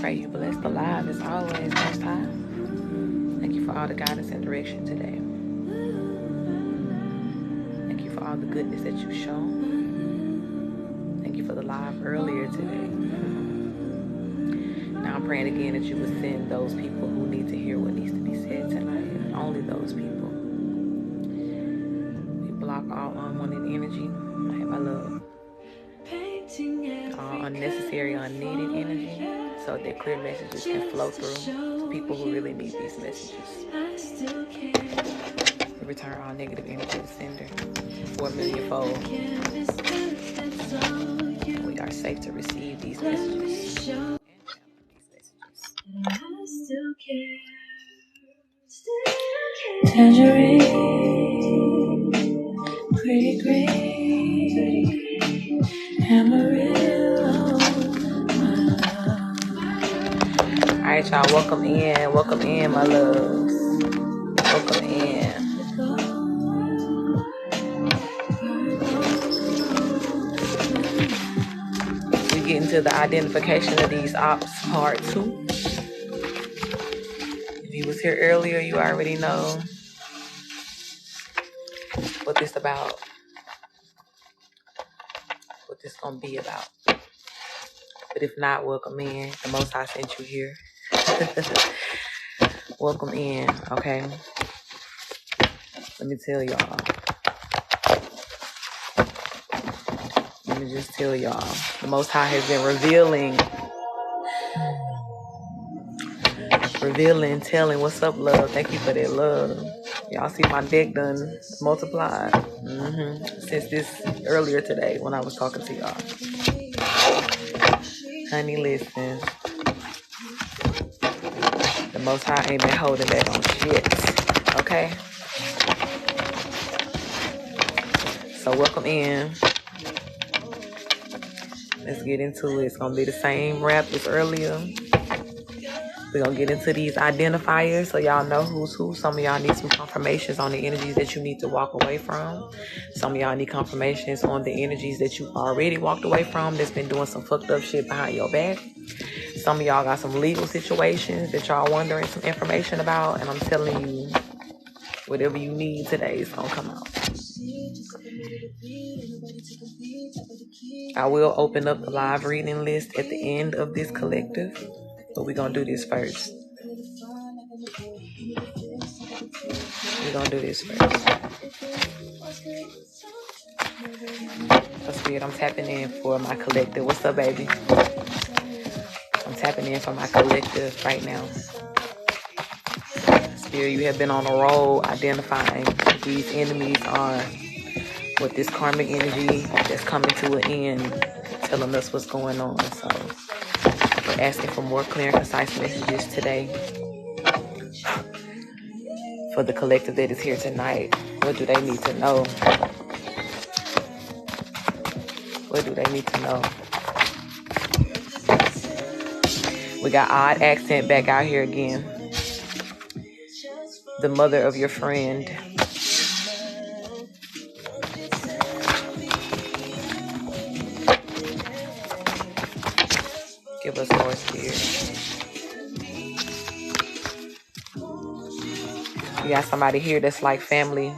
pray you bless the live as always, Most High. Thank you for all the guidance and direction today. Thank you for all the goodness that you've shown. Thank you for the live earlier today. Now I'm praying again that you would send those people who need to hear what needs to be said tonight, and only those people. We block all unwanted energy. My love. All unnecessary, unneeded energy, so that clear messages can flow through to people who really need these messages. We return all negative energy to sender 4 millionfold. We are safe to receive these messages. Tangerine, pretty green, Amarillo, my love. Alright, y'all, welcome in, my loves. Welcome in. We get into the identification of these ops, part 2. If you was here earlier, you already know what this about. What this gonna be about. But if not, welcome in. The Most High sent you here. Welcome in, okay? Let me tell y'all. Let me just tell y'all. The Most High has been revealing, telling, what's up, love? Thank you for that love. Y'all see my deck done multiplied since this earlier today when I was talking to y'all. Honey, listen. The Most High ain't been holding back on shit. Okay? So welcome in. Let's get into it. It's going to be the same rap as earlier. We're going to get into these identifiers so y'all know who's who. Some of y'all need some confirmations on the energies that you need to walk away from. Some of y'all need confirmations on the energies that you already walked away from that's been doing some fucked up shit behind your back. Some of y'all got some legal situations that y'all wondering some information about. And I'm telling you, whatever you need today is going to come out. I will open up the live reading list at the end of this collective, but we're going to do this first. So Spirit, I'm tapping in for my collective. What's up, baby? I'm tapping in for my collective right now. Spirit, you have been on a roll identifying these enemies are with this karmic energy that's coming to an end, telling us what's going on. So we're asking for more clear and concise messages today for the collective that is here tonight. What do they need to know? What do they need to know? We got odd accent back out here again. The mother of your friend. Give us more, Spirit. We got somebody here that's like family.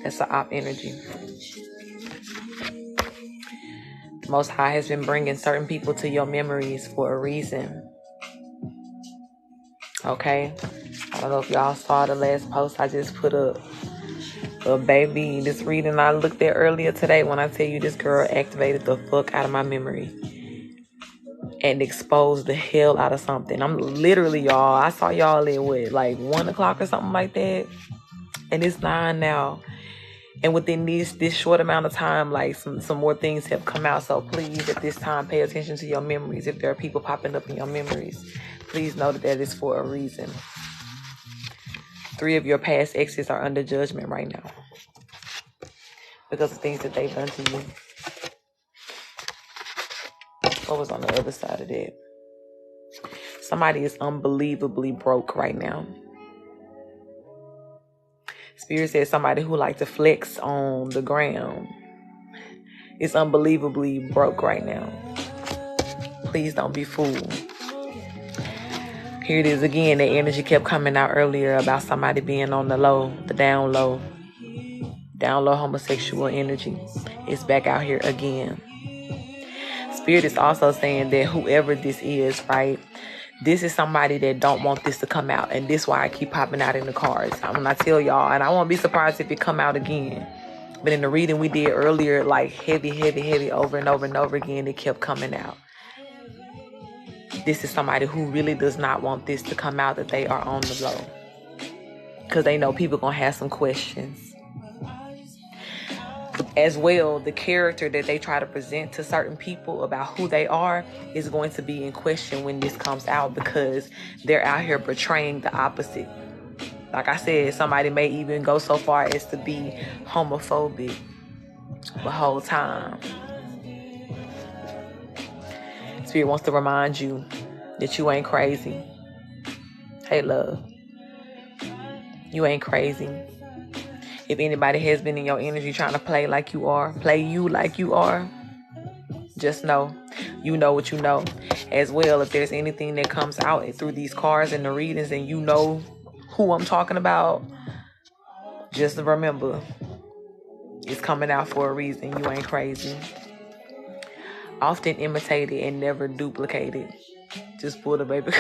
That's an op energy. The Most High has been bringing certain people to your memories for a reason. Okay? I don't know if y'all saw the last post I just put up. A baby, this reading I looked at earlier today when I tell you this girl activated the fuck out of my memory and exposed the hell out of something. I'm literally, y'all, I saw y'all at what, like 1 o'clock or something like that? And it's 9 now. And within this short amount of time, like some more things have come out. So please, at this time, pay attention to your memories. If there are people popping up in your memories, please know that is for a reason. 3 of your past exes are under judgment right now because of things that they've done to you. What was on the other side of that? Somebody is unbelievably broke right now. Spirit says somebody who like to flex on the ground is unbelievably broke right now. Please don't be fooled. Here it is again. The energy kept coming out earlier about somebody being on the low, the down low homosexual energy. It's back out here again. Spirit is also saying that whoever this is, right, this is somebody that don't want this to come out. And this is why I keep popping out in the cards. When I tell y'all, and I won't be surprised if it come out again. But in the reading we did earlier, like heavy, over and over again, it kept coming out. This is somebody who really does not want this to come out, that they are on the low. Because they know people going to have some questions. As well, the character that they try to present to certain people about who they are is going to be in question when this comes out, because they're out here portraying the opposite. Like I said, somebody may even go so far as to be homophobic the whole time. Spirit wants to remind you that you ain't crazy. Hey, love. You ain't crazy. If anybody has been in your energy trying to play like you are, play you like you are, just know, you know what you know. As well, if there's anything that comes out through these cards and the readings and you know who I'm talking about, just remember, it's coming out for a reason. You ain't crazy. Often imitated and never duplicated. Just pull the baby.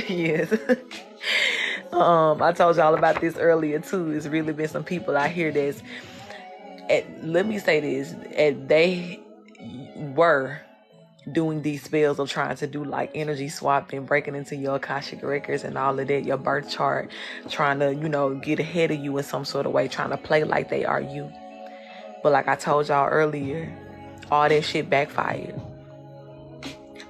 Yes. I told y'all about this earlier too. It's really been some people out here that's, let me say this, they were doing these spells of trying to do like energy swapping, breaking into your Akashic records and all of that, your birth chart, trying to, get ahead of you in some sort of way, trying to play like they are you. But like I told y'all earlier, all that shit backfired.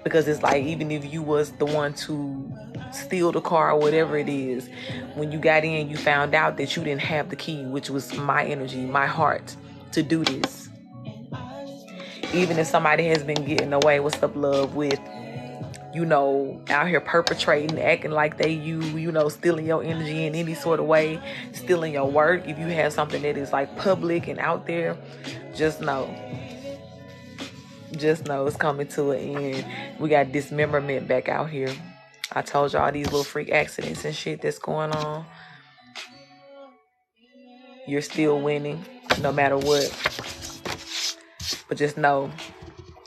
Because it's like, even if you was the one to steal the car or whatever it is, when you got in, you found out that you didn't have the key, which was my energy, my heart, to do this. Even if somebody has been getting away with stuff, love, with, out here perpetrating, acting like they you, stealing your energy in any sort of way, stealing your work. If you have something that is like public and out there, just know it's coming to an end. We got dismemberment back out here. I told y'all these little freak accidents and shit that's going on. You're still winning no matter what. But just know,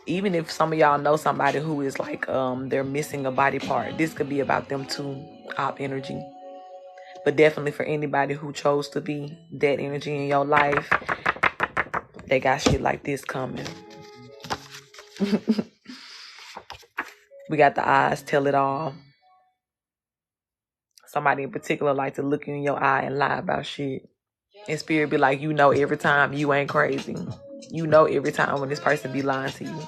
even if some of y'all know somebody who is like they're missing a body part, this could be about them too, op energy. But definitely for anybody who chose to be that energy in your life, they got shit like this coming. We got the eyes tell it all. Somebody in particular like to look you in your eye and lie about shit. And spirit be like, every time you ain't crazy. Every time when this person be lying to you.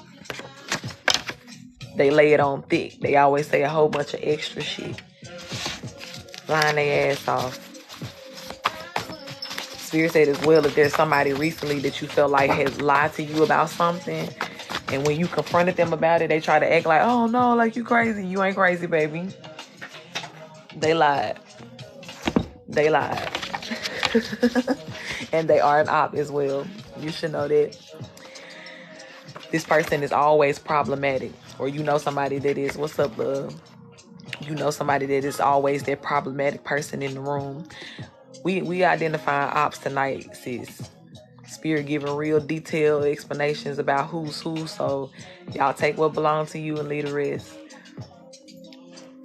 They lay it on thick. They always say a whole bunch of extra shit. Lying their ass off. Spirit said as well, if there's somebody recently that you feel like has lied to you about something, and when you confronted them about it, they try to act like, oh no, like you crazy. You ain't crazy, baby. They lied. And they are an op as well. You should know that. This person is always problematic. Or somebody that is, what's up, love? Somebody that is always that problematic person in the room. We identifying ops tonight, sis. Spirit giving real detailed explanations about who's who. So y'all take what belongs to you and leave the rest.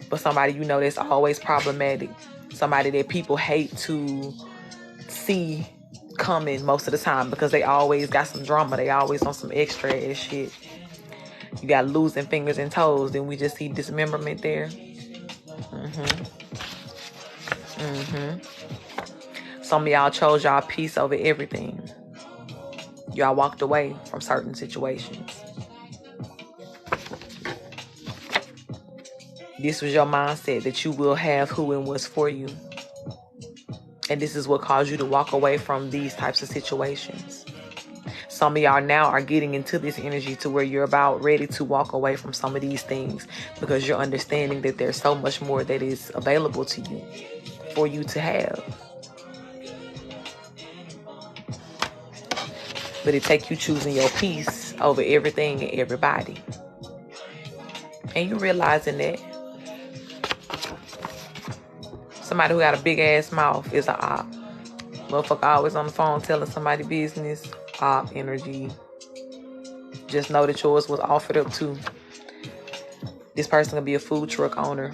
But somebody that's always problematic. Somebody that people hate to see coming most of the time, because they always got some drama. They always on some extra ass shit. You got losing fingers and toes. Then we just see dismemberment there. Some of y'all chose y'all peace over everything. Y'all walked away from certain situations. This was your mindset that you will have who and what's for you. And this is what caused you to walk away from these types of situations. Some of y'all now are getting into this energy to where you're about ready to walk away from some of these things, because you're understanding that there's so much more that is available to you for you to have. But it takes you choosing your peace over everything and everybody. And you realizing that somebody who got a big ass mouth is an op. Motherfucker always on the phone telling somebody business. Op energy. Just know that yours was offered up too. This person could be a food truck owner.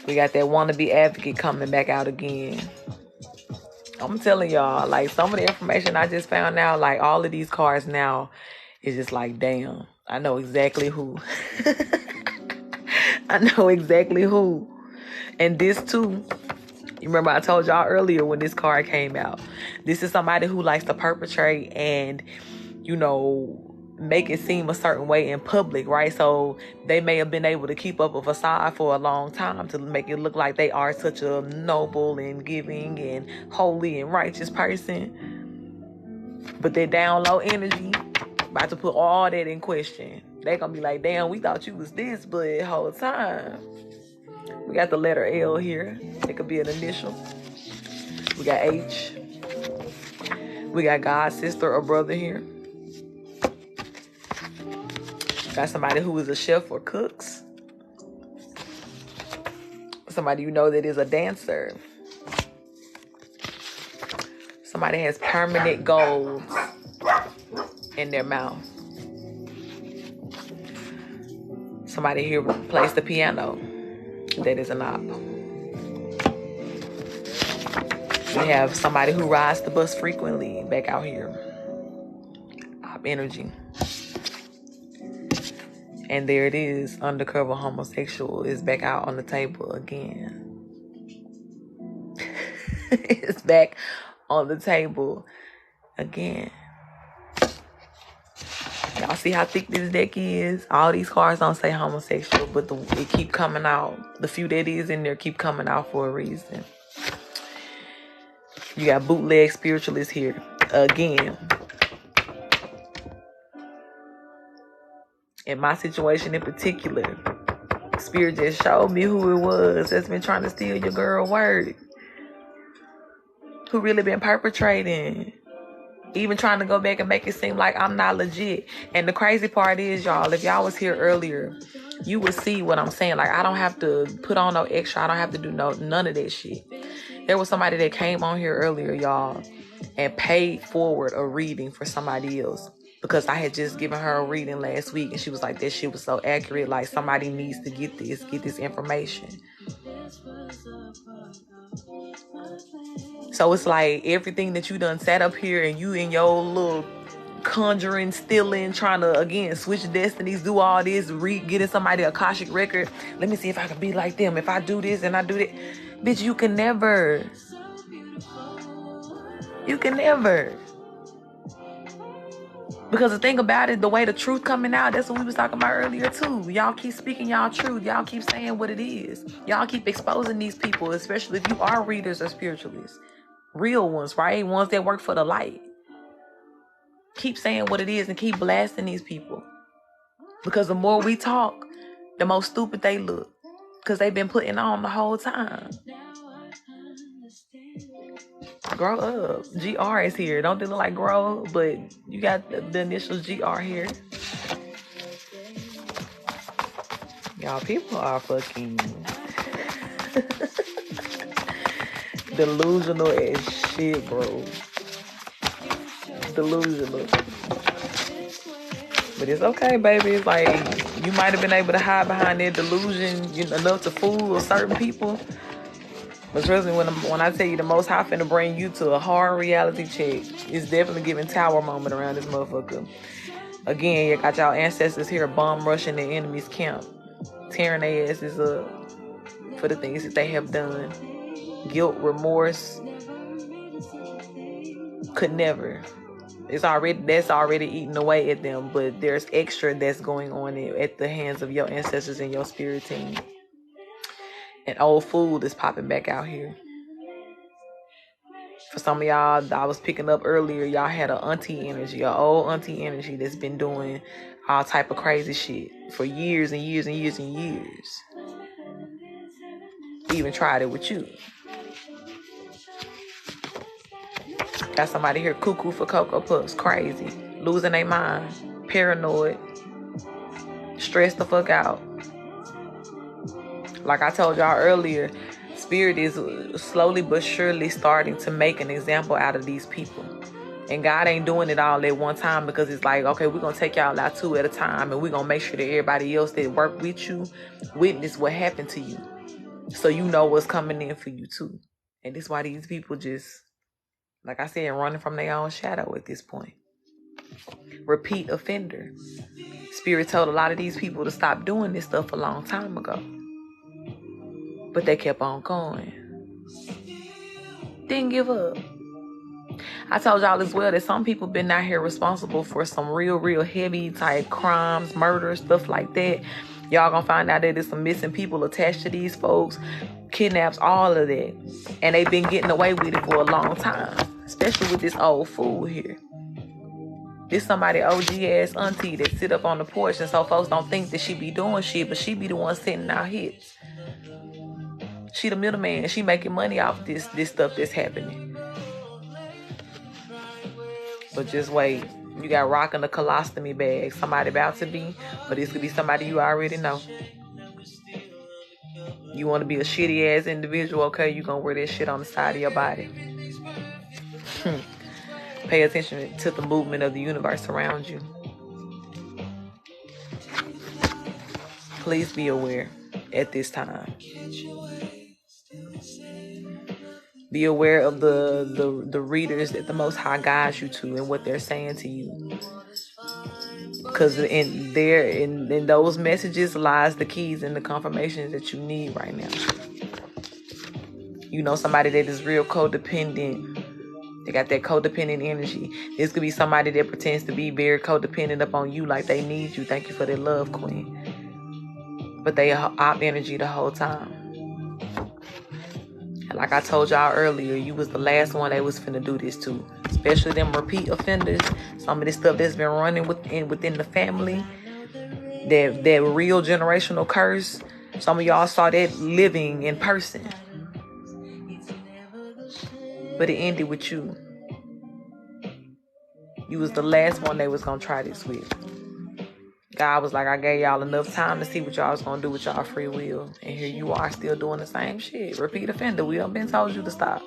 We got that wannabe advocate coming back out again. I'm telling y'all, like, some of the information I just found out, like, all of these cards now is just like, damn, I know exactly who. I know exactly who. And this too, you remember I told y'all earlier when this card came out, this is somebody who likes to perpetrate and, you know, make it seem a certain way in public, right? So they may have been able to keep up a facade for a long time to make it look like they are such a noble and giving and holy and righteous person. But they're down low energy, about to put all that in question. They're going to be like, damn, we thought you was this, but the whole time. We got the letter L here. It could be an initial. We got H. We got God, sister, or brother here. Got somebody who is a chef or cooks. Somebody you know that is a dancer. Somebody has permanent goals in their mouth. Somebody here plays the piano. That is an op. We have somebody who rides the bus frequently back out here. Op energy. And there it is, undercover homosexual is back out on the table again. It's back on the table again. Y'all see how thick this deck is? All these cards don't say homosexual, but it keep coming out. The few that is in there keep coming out for a reason. You got bootleg spiritualists here again. In my situation in particular, Spirit just showed me who it was that's been trying to steal your girl word. Who really been perpetrating. Even trying to go back and make it seem like I'm not legit. And the crazy part is, y'all, if y'all was here earlier, you would see what I'm saying. Like, I don't have to put on no extra. I don't have to do none of that shit. There was somebody that came on here earlier, y'all, and paid forward a reading for somebody else. Because I had just given her a reading last week, and she was like, that shit was so accurate. Like, somebody needs to get this information. So it's like everything that you done sat up here and you in your little conjuring, stealing, trying to, again, switch destinies, do all this, getting somebody a Akashic record. Let me see if I can be like them. If I do this and I do that. Bitch, you can never. You can never. Because the thing about it, the way the truth coming out, that's what we was talking about earlier too. Y'all keep speaking y'all truth. Y'all keep saying what it is. Y'all keep exposing these people, especially if you are readers or spiritualists. Real ones, right? Ones that work for the light. Keep saying what it is and keep blasting these people. Because the more we talk, the more stupid they look. Because they've been putting on the whole time. Grow up. GR is here. Don't they look like grow? But you got the initials GR here. Y'all, people are fucking delusional as shit, bro. Delusional. But it's okay, baby. It's like you might have been able to hide behind that delusion enough to fool certain people. But trust me, when I tell you the Most High finna bring you to a hard reality check, it's definitely giving tower moment around this motherfucker. Again, you got y'all ancestors here bomb rushing the enemy's camp, tearing their asses up for the things that they have done. Guilt, remorse, could never. That's already eating away at them, but there's extra that's going on at the hands of your ancestors and your spirit team. An old fool is popping back out here. For some of y'all, I was picking up earlier, y'all had an auntie energy, an old auntie energy that's been doing all type of crazy shit for years and years and years and years. Even tried it with you. Got somebody here cuckoo for Cocoa Puffs, crazy. losing their mind, paranoid, stressed the fuck out. Like I told y'all earlier, Spirit is slowly but surely starting to make an example out of these people. And God ain't doing it all at one time, because it's like, okay, we're going to take y'all out 2 at a time, and we're going to make sure that everybody else that work with you witness what happened to you, so you know what's coming in for you too. And this is why these people just, like I said, running from their own shadow at this point. Repeat offender. Spirit told a lot of these people to stop doing this stuff a long time ago, but they kept on going. Didn't give up. I told y'all as well that some people been out here responsible for some real heavy type crimes, murder, stuff like that. Y'all gonna find out that there's some missing people attached to these folks, kidnaps, all of that. And they've been getting away with it for a long time, especially with this old fool here. This somebody OG ass auntie that sit up on the porch, and so folks don't think that she be doing shit, but she be the one sending out hits. She the middleman. She making money off this stuff that's happening. But just wait. You got rocking a colostomy bag. Somebody about to be, but this could be somebody you already know. You want to be a shitty ass individual, okay? You gonna wear that shit on the side of your body. Pay attention to the movement of the universe around you. Please be aware at this time. Be aware of the readers that the Most High guides you to and what they're saying to you. Because in those messages lies the keys and the confirmations that you need right now. You know, somebody that is real codependent. They got that codependent energy. This could be somebody that pretends to be very codependent upon you, like they need you. Thank you for their love, queen. But they op energy the whole time. And like I told y'all earlier, you was the last one they was finna do this to. Especially them repeat offenders. Some of this stuff that's been running within the family. That real generational curse. Some of y'all saw that living in person. But it ended with you. You was the last one they was gonna try this with. God was like, I gave y'all enough time to see what y'all was gonna do with y'all free will. And here you are still doing the same shit. Repeat offender. We done been told you to stop.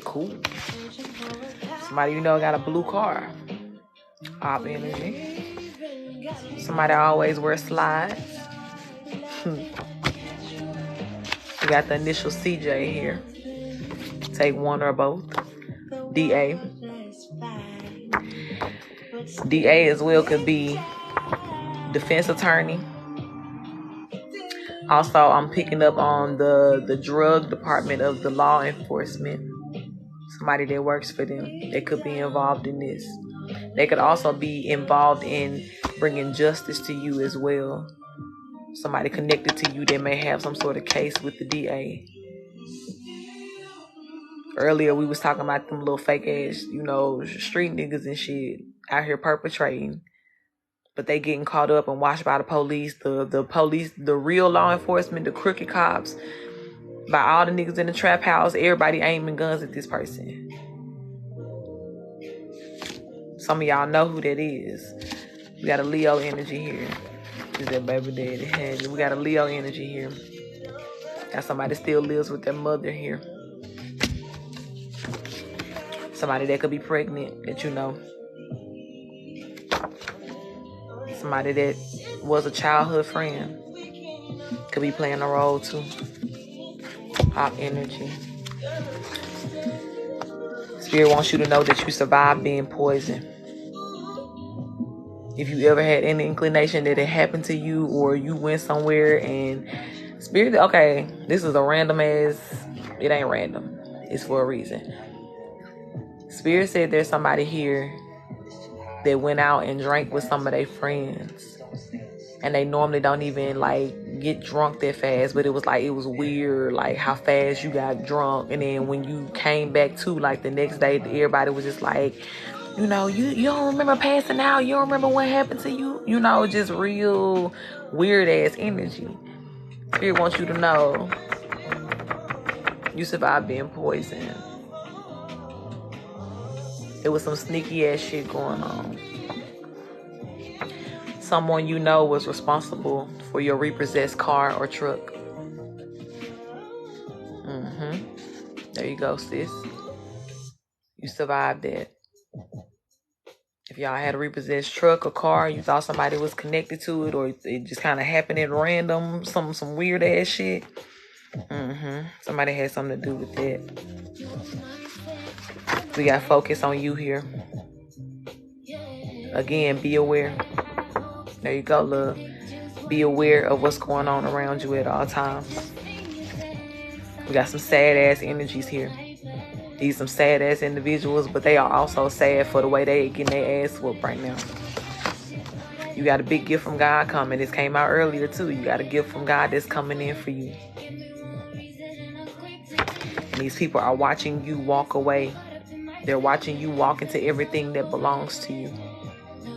Cool. Somebody you know got a blue car. Op energy. Somebody always wear slides. We got the initial CJ here. Take one or both. DA. DA as well could be defense attorney. Also, I'm picking up on the drug department of the law enforcement. Somebody that works for them. They could be involved in this. They could also be involved in bringing justice to you as well. Somebody connected to you that may have some sort of case with the DA. Earlier, we was talking about them little fake ass, street niggas and shit out here perpetrating. But they getting caught up and watched by the police, the police, the real law enforcement, the crooked cops, by all the niggas in the trap house, everybody aiming guns at this person. Some of y'all know who that is. We got a Leo energy here. Is that baby daddy? We got a Leo energy here. Got somebody still lives with their mother here. Somebody that could be pregnant that you know. Somebody that was a childhood friend. Could be playing a role too. Pop energy. Spirit wants you to know that you survived being poisoned. If you ever had any inclination that it happened to you, or you went somewhere and Spirit, okay, this is a random ass, it ain't random. It's for a reason. Spirit said there's somebody here that went out and drank with some of their friends. And they normally don't even get drunk that fast, but it was weird, how fast you got drunk. And then when you came back to the next day, everybody was just you don't remember passing out. You don't remember what happened to you. Just real weird ass energy. Spirit wants you to know you survived being poisoned. It was some sneaky ass shit going on. Someone you know was responsible for your repossessed car or truck. There you go, sis. You survived that. If y'all had a repossessed truck or car, you thought somebody was connected to it, or it just kind of happened at random, some weird ass shit. Somebody had something to do with that. We got focus on you here. Again, be aware. There you go, love. Be aware of what's going on around you at all times. We got some sad ass energies here. These some sad ass individuals, but they are also sad for the way they getting their ass whooped right now. You got a big gift from God coming. This came out earlier too. You got a gift from God that's coming in for you. And these people are watching you walk away. They're watching you walk into everything that belongs to you.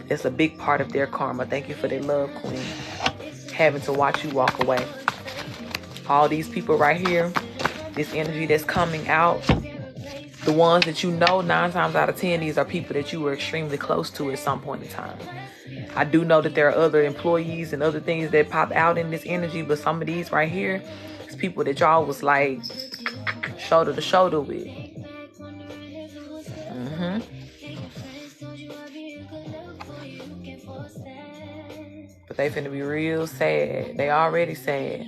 It's a big part of their karma. Thank you for their love, Queen. Having to watch you walk away. All these people right here, this energy that's coming out, the ones that you know, 9 times out of 10, these are people that you were extremely close to at some point in time. I do know that there are other employees and other things that pop out in this energy, but some of these right here, it's people that y'all was like shoulder to shoulder with. But they finna be real sad. They already sad.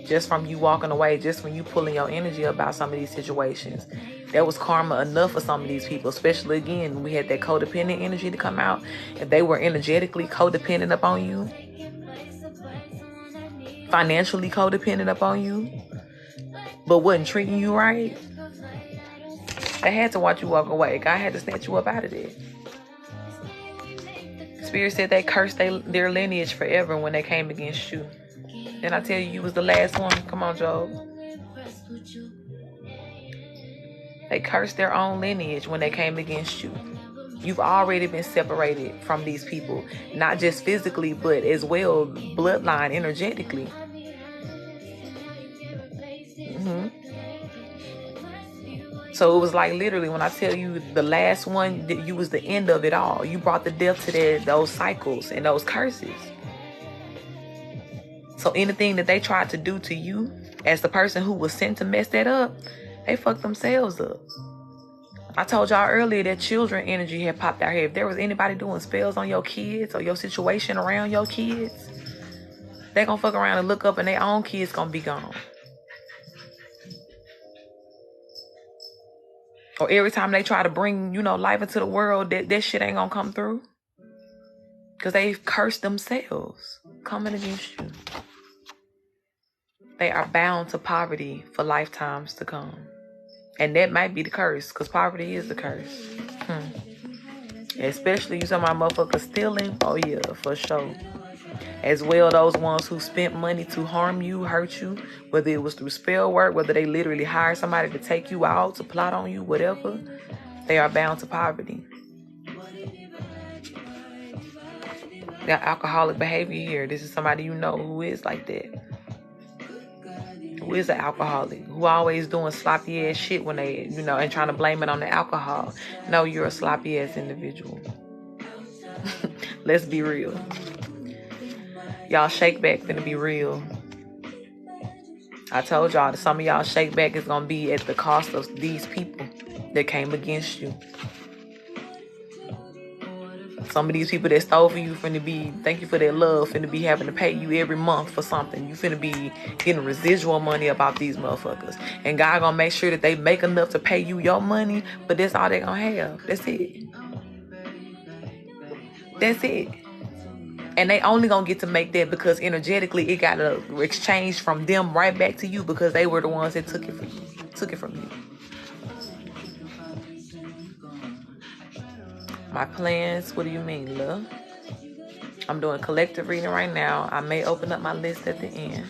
Just from you walking away, just from you pulling your energy about some of these situations. That was karma enough for some of these people, especially again, when we had that codependent energy to come out. If they were energetically codependent upon you, financially codependent upon you, but wasn't treating you right, they had to watch you walk away. God had to snatch you up out of there. Spirit said they cursed their lineage forever when they came against you. And I tell you, you was the last one. Come on, Job. They cursed their own lineage when they came against you. You've already been separated from these people, not just physically, but as well bloodline energetically. So it was like literally when I tell you the last one, that you was the end of it all. You brought the death to those cycles and those curses. So anything that they tried to do to you as the person who was sent to mess that up, they fucked themselves up. I told y'all earlier that children energy had popped out here. If there was anybody doing spells on your kids or your situation around your kids, they gonna fuck around and look up and their own kids gonna be gone. Or every time they try to bring, life into the world, that shit ain't gonna come through. Because they've cursed themselves coming against you. They are bound to poverty for lifetimes to come. And that might be the curse, because poverty is the curse. Especially you talking about motherfuckers stealing. Oh yeah, for sure. As well, those ones who spent money to harm you, hurt you, whether it was through spell work, whether they literally hired somebody to take you out, to plot on you, whatever, they are bound to poverty. Got alcoholic behavior here. This is somebody you know who is like that. Who is an alcoholic, who always doing sloppy ass shit when they, and trying to blame it on the alcohol. No, you're a sloppy ass individual. Let's be real. Y'all shake back finna be real. I told y'all that some of y'all shake back is gonna be at the cost of these people that came against you. Some of these people that stole for you finna be, thank you for their love, finna be having to pay you every month for something. You finna be getting residual money about these motherfuckers. And God gonna make sure that they make enough to pay you your money, but that's all they gonna have. That's it. That's it. And they only gonna get to make that because energetically it got to exchange from them right back to you because they were the ones that took it from you. My plans, what do you mean, love? I'm doing collective reading right now. I may open up my list at the end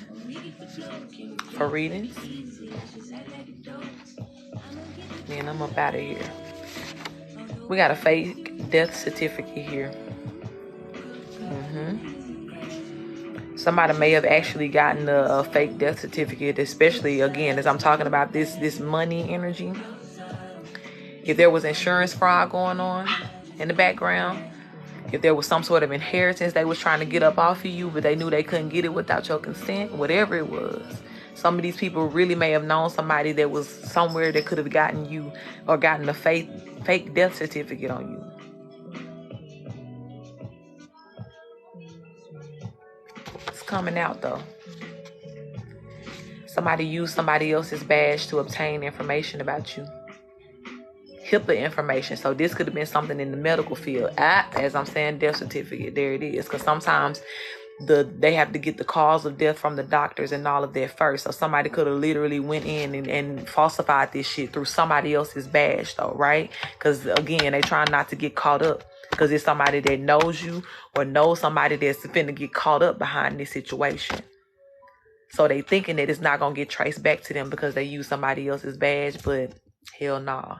for readings. Then I'm up out of here. We got a fake death certificate here. Somebody may have actually gotten a fake death certificate, especially, again, as I'm talking about this money energy. If there was insurance fraud going on in the background, if there was some sort of inheritance they was trying to get up off of you, but they knew they couldn't get it without your consent, whatever it was. Some of these people really may have known somebody that was somewhere that could have gotten you or gotten a fake death certificate on you. It's coming out though. Somebody used somebody else's badge to obtain information about you. HIPAA information. So this could have been something in the medical field. As I'm saying, death certificate. There it is. Because sometimes they have to get the cause of death from the doctors and all of that first. So somebody could have literally went in and falsified this shit through somebody else's badge though, right? Because again, they trying not to get caught up. Because it's somebody that knows you or knows somebody that's finna get caught up behind this situation. So they thinking that it's not going to get traced back to them because they use somebody else's badge, but hell nah.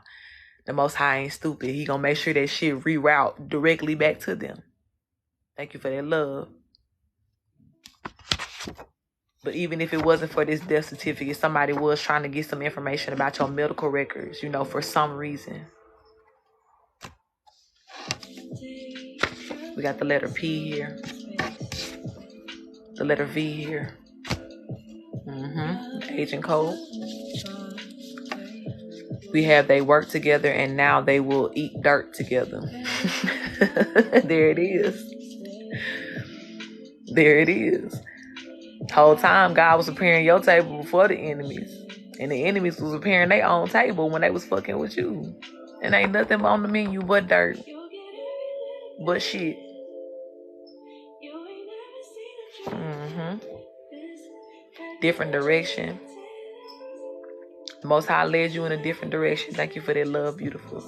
The Most High ain't stupid. He going to make sure that shit reroute directly back to them. Thank you for that love. But even if it wasn't for this death certificate, somebody was trying to get some information about your medical records, for some reason. We got the letter P here. The letter V here. Agent code. We have they work together and now they will eat dirt together. There it is. There it is. Whole time God was preparing your table before the enemies. And the enemies was preparing their own table when they was fucking with you. And ain't nothing on the menu but dirt. But shit. Different direction. The Most High led you in a different direction. Thank you for that love, beautiful.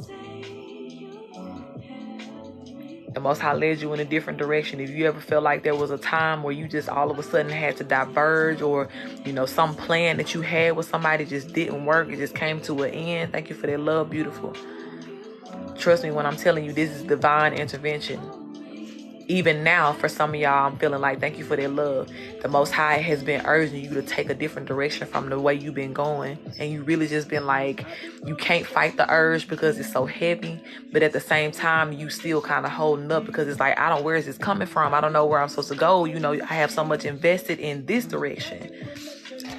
The Most High led you in a different direction. If you ever felt like there was a time where you just all of a sudden had to diverge or, some plan that you had with somebody just didn't work, it just came to an end. Thank you for that love, beautiful. Trust me when I'm telling you, this is divine intervention. Even now, for some of y'all, I'm feeling like, thank you for that love. The Most High has been urging you to take a different direction from the way you've been going. And you really just been like, you can't fight the urge because it's so heavy. But at the same time, you still kind of holding up because it's like, where is this coming from? I don't know where I'm supposed to go. I have so much invested in this direction.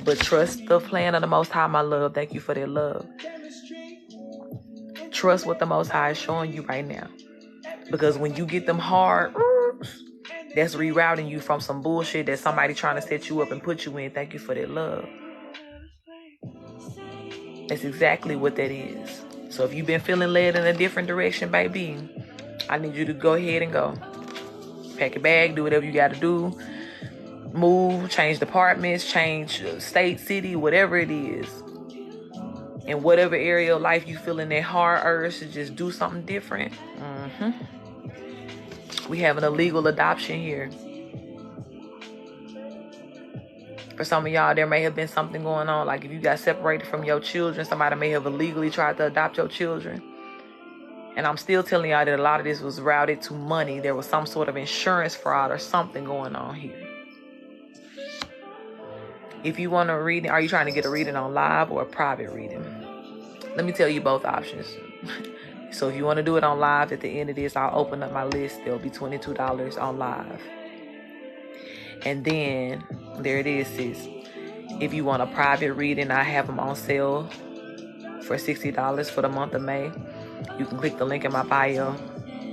But trust the plan of the Most High, my love. Thank you for that love. Trust what the Most High is showing you right now. Because when you get them hard, that's rerouting you from some bullshit that somebody trying to set you up and put you in. Thank you for that love. That's exactly what that is. So if you've been feeling led in a different direction, baby, I need you to go ahead and go. Pack your bag, do whatever you got to do. Move, change departments, change state, city, whatever it is. In whatever area of life you feel in that hard urge to just do something different. We have an illegal adoption here. For some of y'all, there may have been something going on. Like if you got separated from your children, somebody may have illegally tried to adopt your children. And I'm still telling y'all that a lot of this was routed to money. There was some sort of insurance fraud or something going on here. If you want to read, are you trying to get a reading on live or a private reading? Let me tell you both options. So if you want to do it on live, at the end of this, I'll open up my list. There'll be $22 on live. And then, there it is, sis. If you want a private reading, I have them on sale for $60 for the month of May. You can click the link in my bio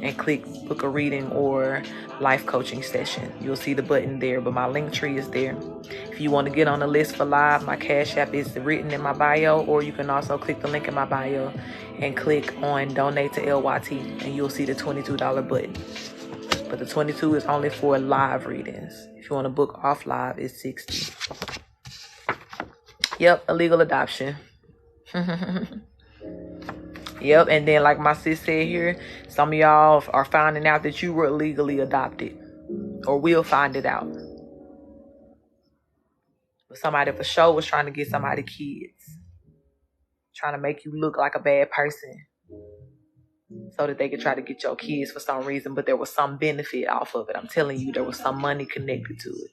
and click book a reading or life coaching session. You'll see the button there, but my link tree is there. If you want to get on the list for live, my Cash App is written in my bio, or you can also click the link in my bio and click on donate to LYT and you'll see the $22 button. But the 22 is only for live readings. If you want to book off live, it's 60. Yep, illegal adoption. Yep, and then like my sis said here, some of y'all are finding out that you were illegally adopted. Or will find it out. But somebody for sure was trying to get somebody kids. Trying to make you look like a bad person. So that they could try to get your kids for some reason. But there was some benefit off of it. I'm telling you, there was some money connected to it.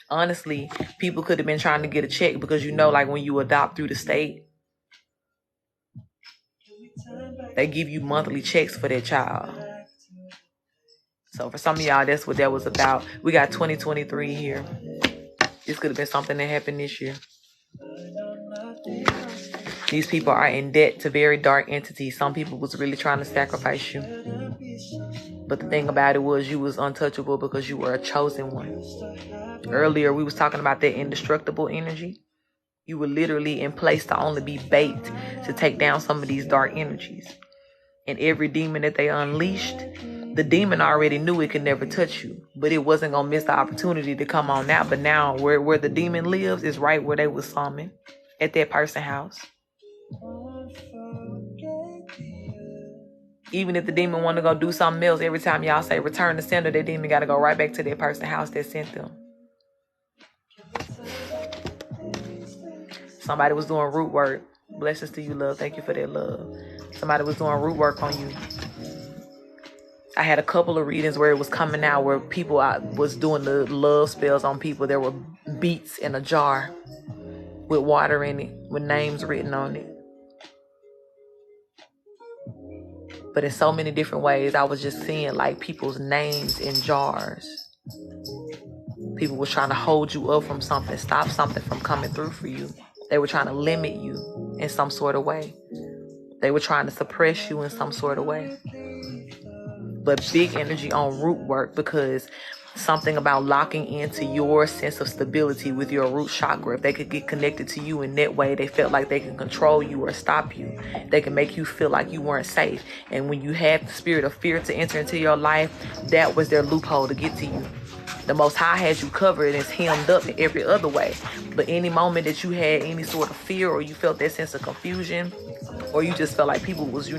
Honestly, people could have been trying to get a check because like when you adopt through the state, They give you monthly checks for that child. So for some of y'all, that's what that was about. We got 2023 here. This could have been something that happened this year. These people are in debt to very dark entities. Some people was really trying to sacrifice you. But the thing about it was you was untouchable because you were a chosen one. Earlier, we was talking about that indestructible energy. You were literally in place to only be bait to take down some of these dark energies. And every demon that they unleashed, the demon already knew it could never touch you. But it wasn't going to miss the opportunity to come on out. But now where the demon lives is right where they was summoned, at that person's house. Even if the demon want to go do something else, every time y'all say return to sender, that demon got to go right back to that person's house that sent them. Somebody was doing root work. Blessings to you, love. Thank you for that love. Somebody was doing root work on you. I had a couple of readings where it was coming out where people was doing the love spells on people. There were beets in a jar with water in it, with names written on it. But in so many different ways, I was just seeing like people's names in jars. People were trying to hold you up from something, stop something from coming through for you. They were trying to limit you in some sort of way. They were trying to suppress you in some sort of way. But big energy on root work, because something about locking into your sense of stability with your root chakra. If they could get connected to you in that way, they felt like they can control you or stop you. They can make you feel like you weren't safe. And when you had the spirit of fear to enter into your life, that was their loophole to get to you. The Most High has you covered and it's hemmed up in every other way. But any moment that you had any sort of fear or you felt that sense of confusion, or you just felt like people was,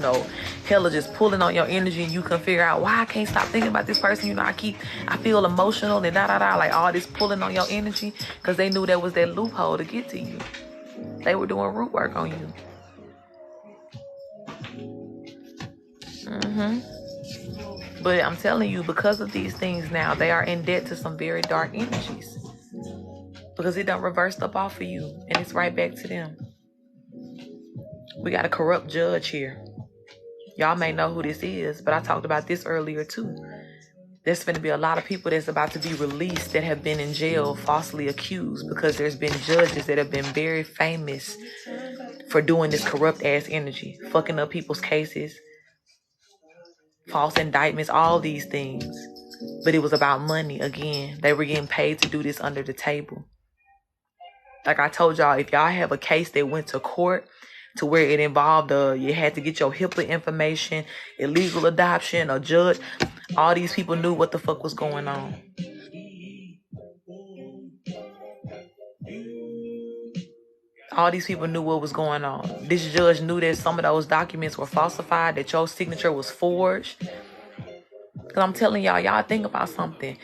hella just pulling on your energy and you couldn't figure out why I can't stop thinking about this person. I feel emotional and like all this pulling on your energy, because they knew that was that loophole to get to you. They were doing root work on you. But I'm telling you, because of these things now, they are in debt to some very dark energies. Because it done reversed up off of you and it's right back to them. We got a corrupt judge here. Y'all may know who this is, but I talked about this earlier too. There's going to be a lot of people that's about to be released that have been in jail falsely accused, because there's been judges that have been very famous for doing this corrupt ass energy, fucking up people's cases, false indictments, all these things. But it was about money again. They were getting paid to do this under the table. Like I told y'all, if y'all have a case that went to court to where it involved you had to get your HIPAA information, illegal adoption, a judge, all these people knew what the fuck was going on. All these people knew what was going on. This judge knew that some of those documents were falsified, that your signature was forged. Because I'm telling y'all think about something.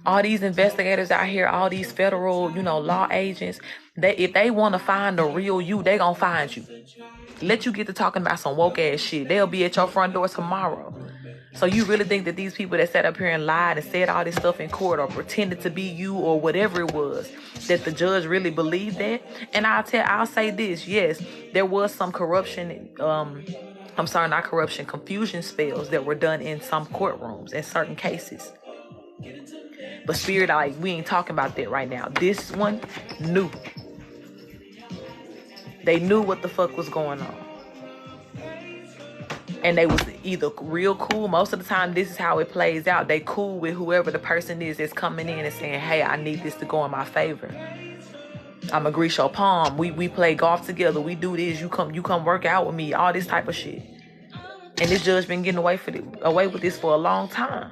All these investigators out here, all these federal, law agents, if they want to find the real you, they gonna find you. Let you get to talking about some woke ass shit. They'll be at your front door tomorrow. So you really think that these people that sat up here and lied and said all this stuff in court or pretended to be you or whatever it was, that the judge really believed that? And I'll say this, yes, there was some corruption, confusion spells that were done in some courtrooms in certain cases. But spirit, we ain't talking about that right now. This one knew. They knew what the fuck was going on. And they was either real cool. Most of the time, this is how it plays out. They cool with whoever the person is that's coming in and saying, hey, I need this to go in my favor. I'm gonna grease your palm. We play golf together. We do this. You come work out with me. All this type of shit. And this judge been getting away with this for a long time.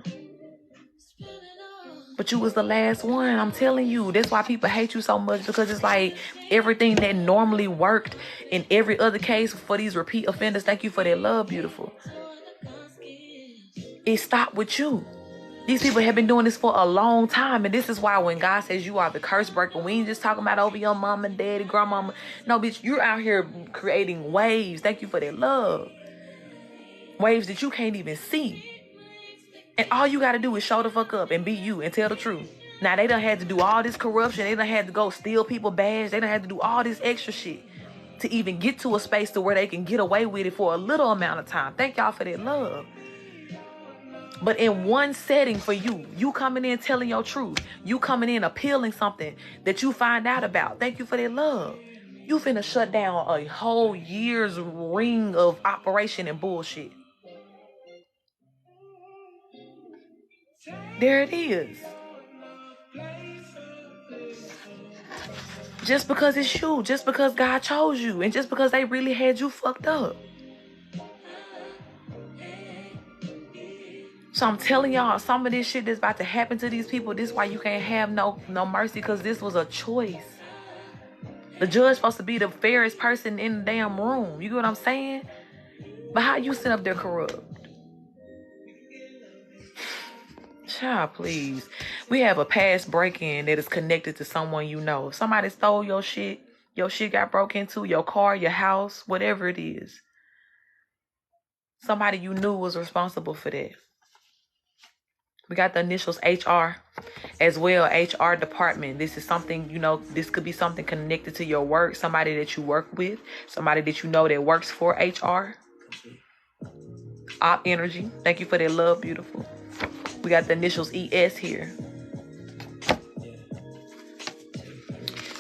But you was the last one. I'm telling you. That's why people hate you so much, because it's like everything that normally worked in every other case for these repeat offenders. Thank you for that love, beautiful. It stopped with you. These people have been doing this for a long time. And this is why when God says you are the curse breaker, we ain't just talking about over your mama, daddy, grandmama. No, bitch, you're out here creating waves. Thank you for that love. Waves that you can't even see. And all you got to do is show the fuck up and be you and tell the truth. Now, they done had to do all this corruption. They done had to go steal people badge. They done had to do all this extra shit to even get to a space to where they can get away with it for a little amount of time. Thank y'all for that love. But in one setting for you coming in telling your truth, you coming in appealing something that you find out about. Thank you for that love. You finna shut down a whole year's ring of operation and bullshit. There it is. Just because it's you, just because God chose you, and just because they really had you fucked up. So I'm telling y'all, some of this shit that's about to happen to these people, this is why you can't have no mercy, because this was a choice. The judge supposed to be the fairest person in the damn room. You get what I'm saying? But how you sit up there corrupt? Child, please. We have a past break-in that is connected to someone you know. If somebody stole your shit got broke into, your car, your house, whatever it is. Somebody you knew was responsible for that. We got the initials HR as well, HR department. This is something, this could be something connected to your work, somebody that you work with, somebody that you know that works for HR. Op energy. Thank you for that love, beautiful. We got the initials ES here.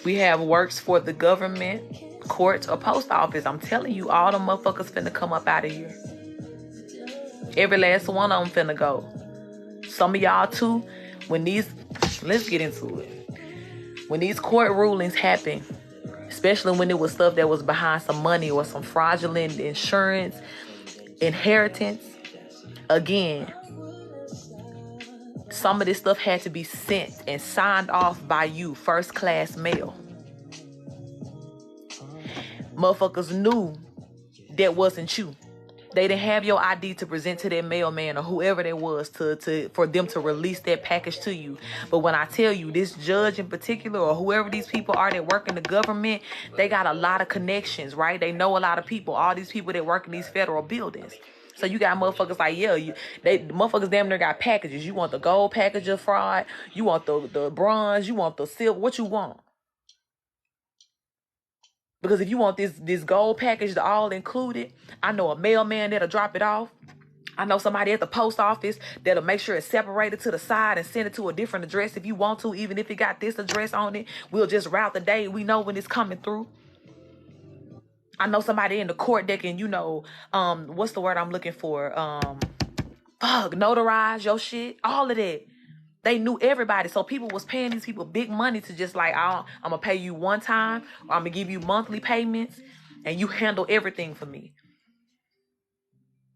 We have works for the government, courts, or post office. I'm telling you, all them motherfuckers finna come up out of here. Every last one of them finna go. Some of y'all too, let's get into it. When these court rulings happen, especially when it was stuff that was behind some money or some fraudulent insurance, inheritance, again, some of this stuff had to be sent and signed off by you, first class mail. Motherfuckers knew that wasn't you. They didn't have your ID to present to that mailman or whoever that was for them to release that package to you. But when I tell you, this judge in particular or whoever these people are that work in the government, they got a lot of connections, right? They know a lot of people, all these people that work in these federal buildings. So you got motherfuckers like, motherfuckers damn near got packages. You want the gold package of fraud. You want the bronze. You want the silver. What you want? Because if you want this gold package, the all included, I know a mailman that'll drop it off. I know somebody at the post office that'll make sure it's separated to the side and send it to a different address if you want to, even if it got this address on it. We'll just route the day. We know when it's coming through. I know somebody in the court that can, what's the word I'm looking for? Notarize your shit. All of that. They knew everybody. So people was paying these people big money to just like, I'm going to pay you one time, or I'm going to give you monthly payments, and you handle everything for me.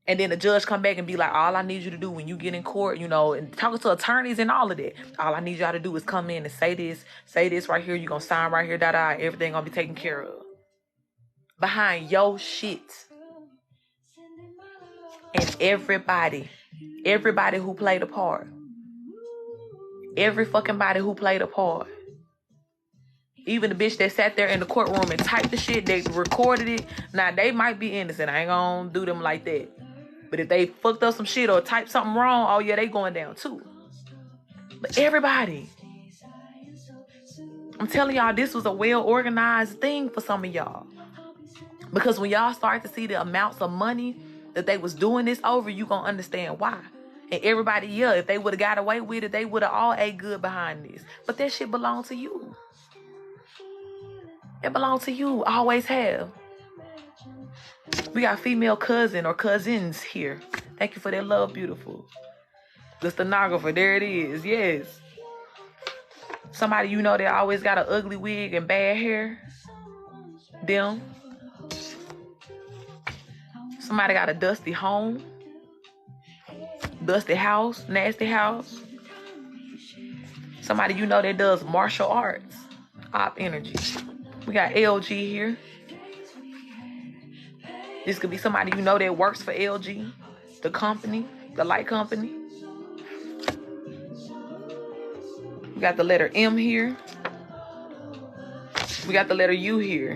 And then the judge come back and be like, all I need you to do when you get in court, and talking to attorneys and all of that, all I need y'all to do is come in and say this right here. You're going to sign right here, everything going to be taken care of. Behind your shit. And everybody who played a part. Every fucking body who played a part. Even the bitch that sat there in the courtroom and typed the shit, they recorded it. Now, they might be innocent. I ain't gonna do them like that. But if they fucked up some shit or typed something wrong, oh yeah, they going down too. But everybody. I'm telling y'all, this was a well-organized thing for some of y'all. Because when y'all start to see the amounts of money that they was doing this over, you gonna understand why. And everybody, if they would have got away with it, they would have all ate good behind this. But that shit belonged to you. It belonged to you. Always have. We got female cousin or cousins here. Thank you for that love, beautiful. The stenographer, there it is. Yes. Somebody that always got an ugly wig and bad hair. Them. Somebody got a dusty home. Dusty house, nasty house. Somebody that does martial arts. Op energy. We got LG here. This could be somebody that works for LG, the company, the light company. We got the letter M here. We got the letter U here.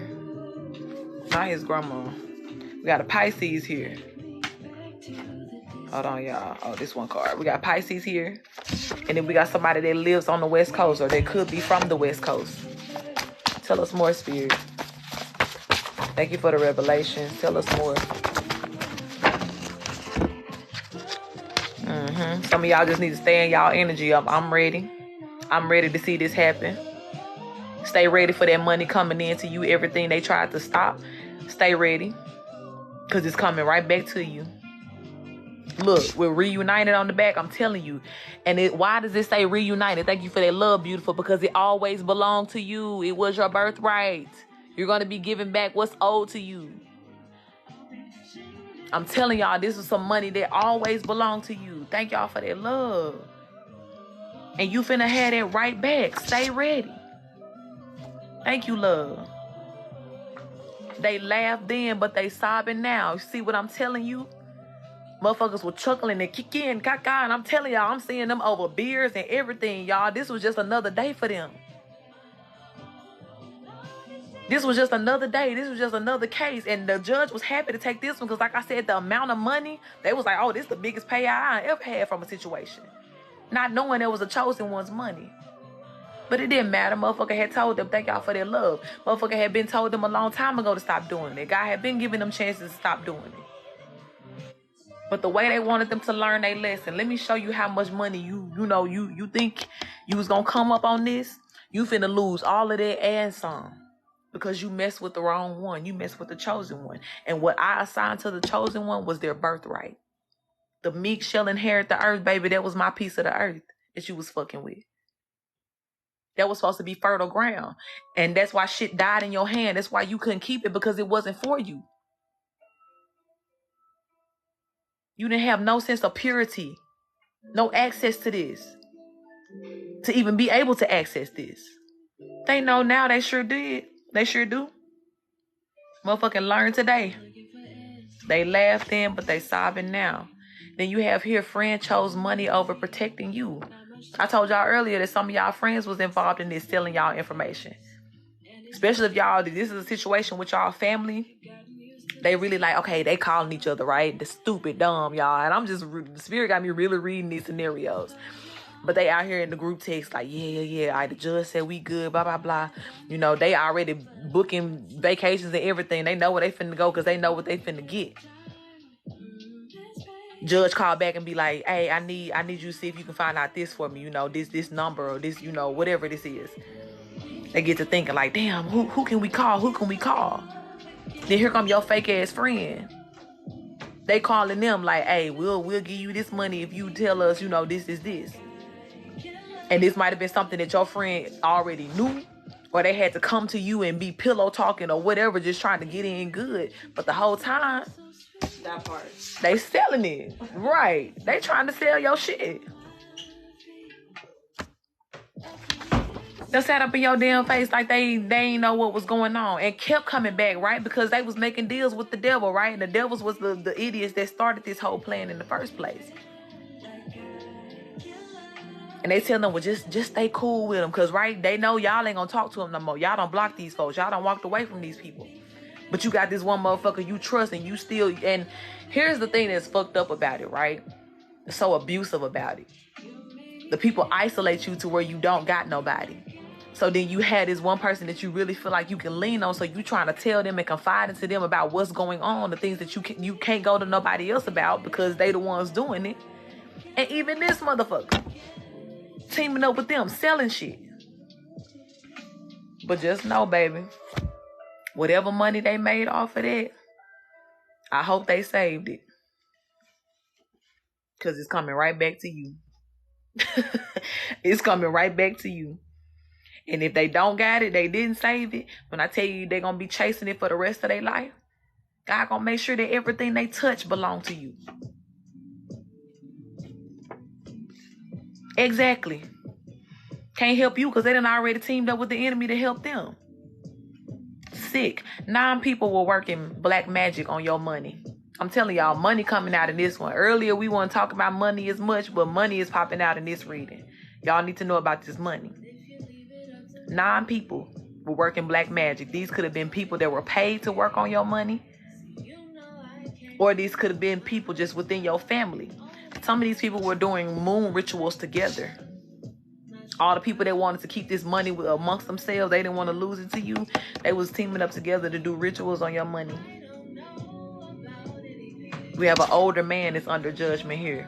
Not his grandma. We got a Pisces here. Hold on, y'all. Oh, this one card. We got Pisces here. And then we got somebody that lives on the West Coast, or they could be from the West Coast. Tell us more, Spirit. Thank you for the revelation. Tell us more. Some of y'all just need to stay in y'all energy up. I'm ready. I'm ready to see this happen. Stay ready for that money coming into you. Everything they tried to stop. Stay ready. Because it's coming right back to you. Look, we're reunited on the back. I'm telling you. And why does it say reunited? Thank you for that love, beautiful. Because it always belonged to you. It was your birthright. You're going to be giving back what's owed to you. I'm telling y'all, this is some money that always belonged to you. Thank y'all for that love. And you finna have that right back. Stay ready. Thank you, love. They laughed then, but they sobbing now. See what I'm telling you? Motherfuckers were chuckling and kicking, caca, and I'm telling y'all, I'm seeing them over beers and everything, y'all. This was just another day for them. This was just another day. This was just another case. And the judge was happy to take this one because, like I said, the amount of money, they was like, oh, this is the biggest payout I ever had from a situation. Not knowing it was a chosen one's money. But it didn't matter. Motherfucker had told them, thank y'all for their love. Motherfucker had been told them a long time ago to stop doing it. God had been giving them chances to stop doing it. But the way they wanted them to learn their lesson, let me show you how much money you think you was going to come up on this. You finna lose all of that and some. Because you messed with the wrong one. You messed with the chosen one. And what I assigned to the chosen one was their birthright. The meek shall inherit the earth, baby. That was my piece of the earth that you was fucking with. That was supposed to be fertile ground. And that's why shit died in your hand. That's why you couldn't keep it, because it wasn't for you. You didn't have no sense of purity. No access to this. To even be able to access this. They know now. They sure did. They sure do. Motherfucking learn today. They laughed then, but they sobbing now. Then you have here, friend chose money over protecting you. I told y'all earlier that some of y'all friends was involved in this, selling y'all information. Especially if y'all, this is a situation with y'all family. They really like, okay, they calling each other, right? The stupid, dumb, y'all. And I'm just, the spirit got me really reading these scenarios. But they out here in the group text like, yeah. The judge said we good, blah, blah, blah. You know, they already booking vacations and everything. They know where they finna go because they know what they finna get. Judge called back and be like, hey, I need you to see if you can find out this for me. You know, this number or this, you know, whatever this is. They get to thinking like, damn, who can we call? Who can we call? Then here come your fake ass friend. They calling them like, hey, we'll give you this money if you tell us, you know, this is this. And this might have been something that your friend already knew, or they had to come to you and be pillow talking or whatever, just trying to get in good. But the whole time, that part, they selling it. Right. They trying to sell your shit. They sat up in your damn face like they ain't know what was going on and kept coming back, right? Because they was making deals with the devil, right? And the devils was the idiots that started this whole plan in the first place. And they tell them, well, just stay cool with them. Because, right, they know y'all ain't going to talk to them no more. Y'all don't block these folks. Y'all don't walk away from these people. But you got this one motherfucker you trust and you still... And here's the thing that's fucked up about it, right? It's so abusive about it. The people isolate you to where you don't got nobody. So then you had this one person that you really feel like you can lean on. So you trying to tell them and confide into them about what's going on. The things that you can't go to nobody else about because they the ones doing it. And even this motherfucker teaming up with them, selling shit. But just know, baby, whatever money they made off of that, I hope they saved it. Because it's coming right back to you. It's coming right back to you. And if they don't got it, they didn't save it, when I tell you they're going to be chasing it for the rest of their life, God going to make sure that everything they touch belong to you. Exactly. Can't help you because they done already teamed up with the enemy to help them. Sick. 9 people were working black magic on your money. I'm telling y'all, money coming out in this one. Earlier, we weren't talking about money as much, but money is popping out in this reading. Y'all need to know about this money. 9 people were working black magic. These could have been people that were paid to work on your money. Or these could have been people just within your family. Some of these people were doing moon rituals together. All the people that wanted to keep this money amongst themselves, they didn't want to lose it to you. They was teaming up together to do rituals on your money. We have an older man that's under judgment here.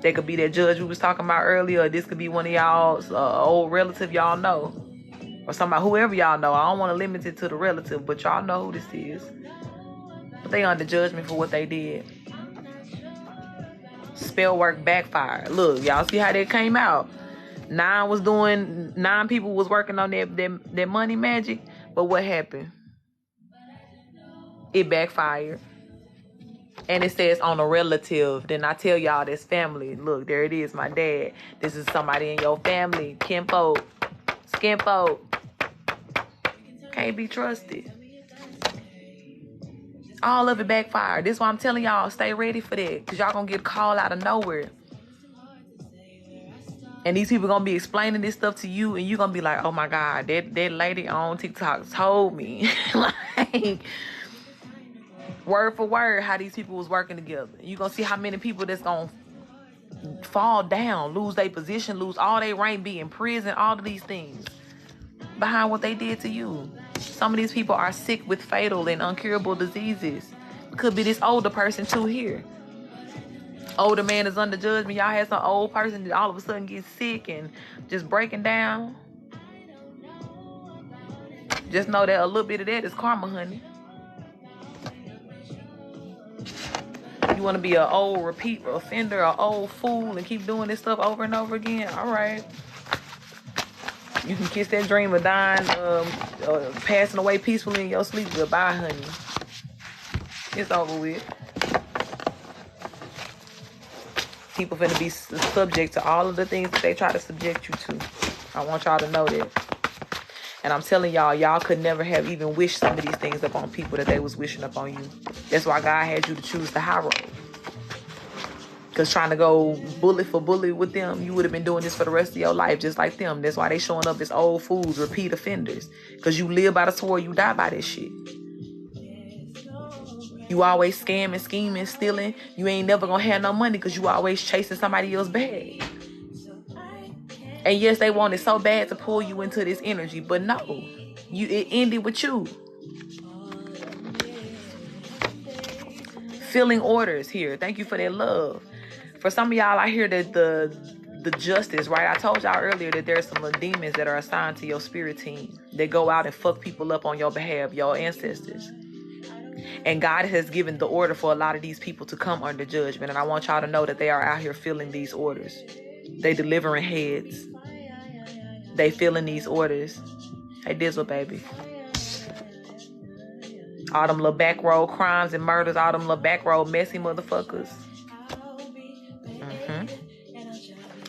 That could be that judge we was talking about earlier. Or this could be one of y'all's old relative y'all know. Or somebody, whoever y'all know. I don't want to limit it to the relative, but y'all know who this is. But they under judgment for what they did. Spell work backfired. Look, y'all see how that came out. 9 people was working on their money magic. But what happened? It backfired. And it says on a relative. Then I tell y'all this family. Look, there it is, my dad. This is somebody in your family. Kinfolk. Skinfolk. Can't be trusted. All of it backfired. This is why I'm telling y'all, stay ready for that. Because y'all going to get a call out of nowhere. And these people going to be explaining this stuff to you. And you're going to be like, oh my God, that lady on TikTok told me. Like, word for word, how these people was working together. You're going to see how many people that's going to fall down, lose their position, lose all their rank, be in prison, all of these things behind what they did to you. Some of these people are sick with fatal and incurable diseases. Could be this older person too here. Older man is under judgment. Y'all had some old person that all of a sudden gets sick and just breaking down. Just know that a little bit of that is karma, honey. You want to be an old repeat offender, an old fool, and keep doing this stuff over and over again? All right. You can kiss that dream of dying, passing away peacefully in your sleep. Goodbye, honey. It's over with. People finna be subject to all of the things that they try to subject you to. I want y'all to know that. And I'm telling y'all, y'all could never have even wished some of these things upon people that they was wishing upon you. That's why God had you to choose the high road. Because trying to go bullet for bullet with them, you would have been doing this for the rest of your life, just like them. That's why they showing up as old fools, repeat offenders. Because you live by the sword, you die by this shit. You always scamming, scheming, stealing. You ain't never gonna have no money because you always chasing somebody else's bag. And yes, they wanted so bad to pull you into this energy, but no, it ended with you. Filling orders here. Thank you for that love. For some of y'all, I hear that the justice, right? I told y'all earlier that there's some demons that are assigned to your spirit team. They go out and fuck people up on your behalf, your ancestors. And God has given the order for a lot of these people to come under judgment. And I want y'all to know that they are out here filling these orders. They delivering heads. They filling these orders. Hey, Dizzle, baby. All them little back road crimes and murders. All them little back road messy motherfuckers.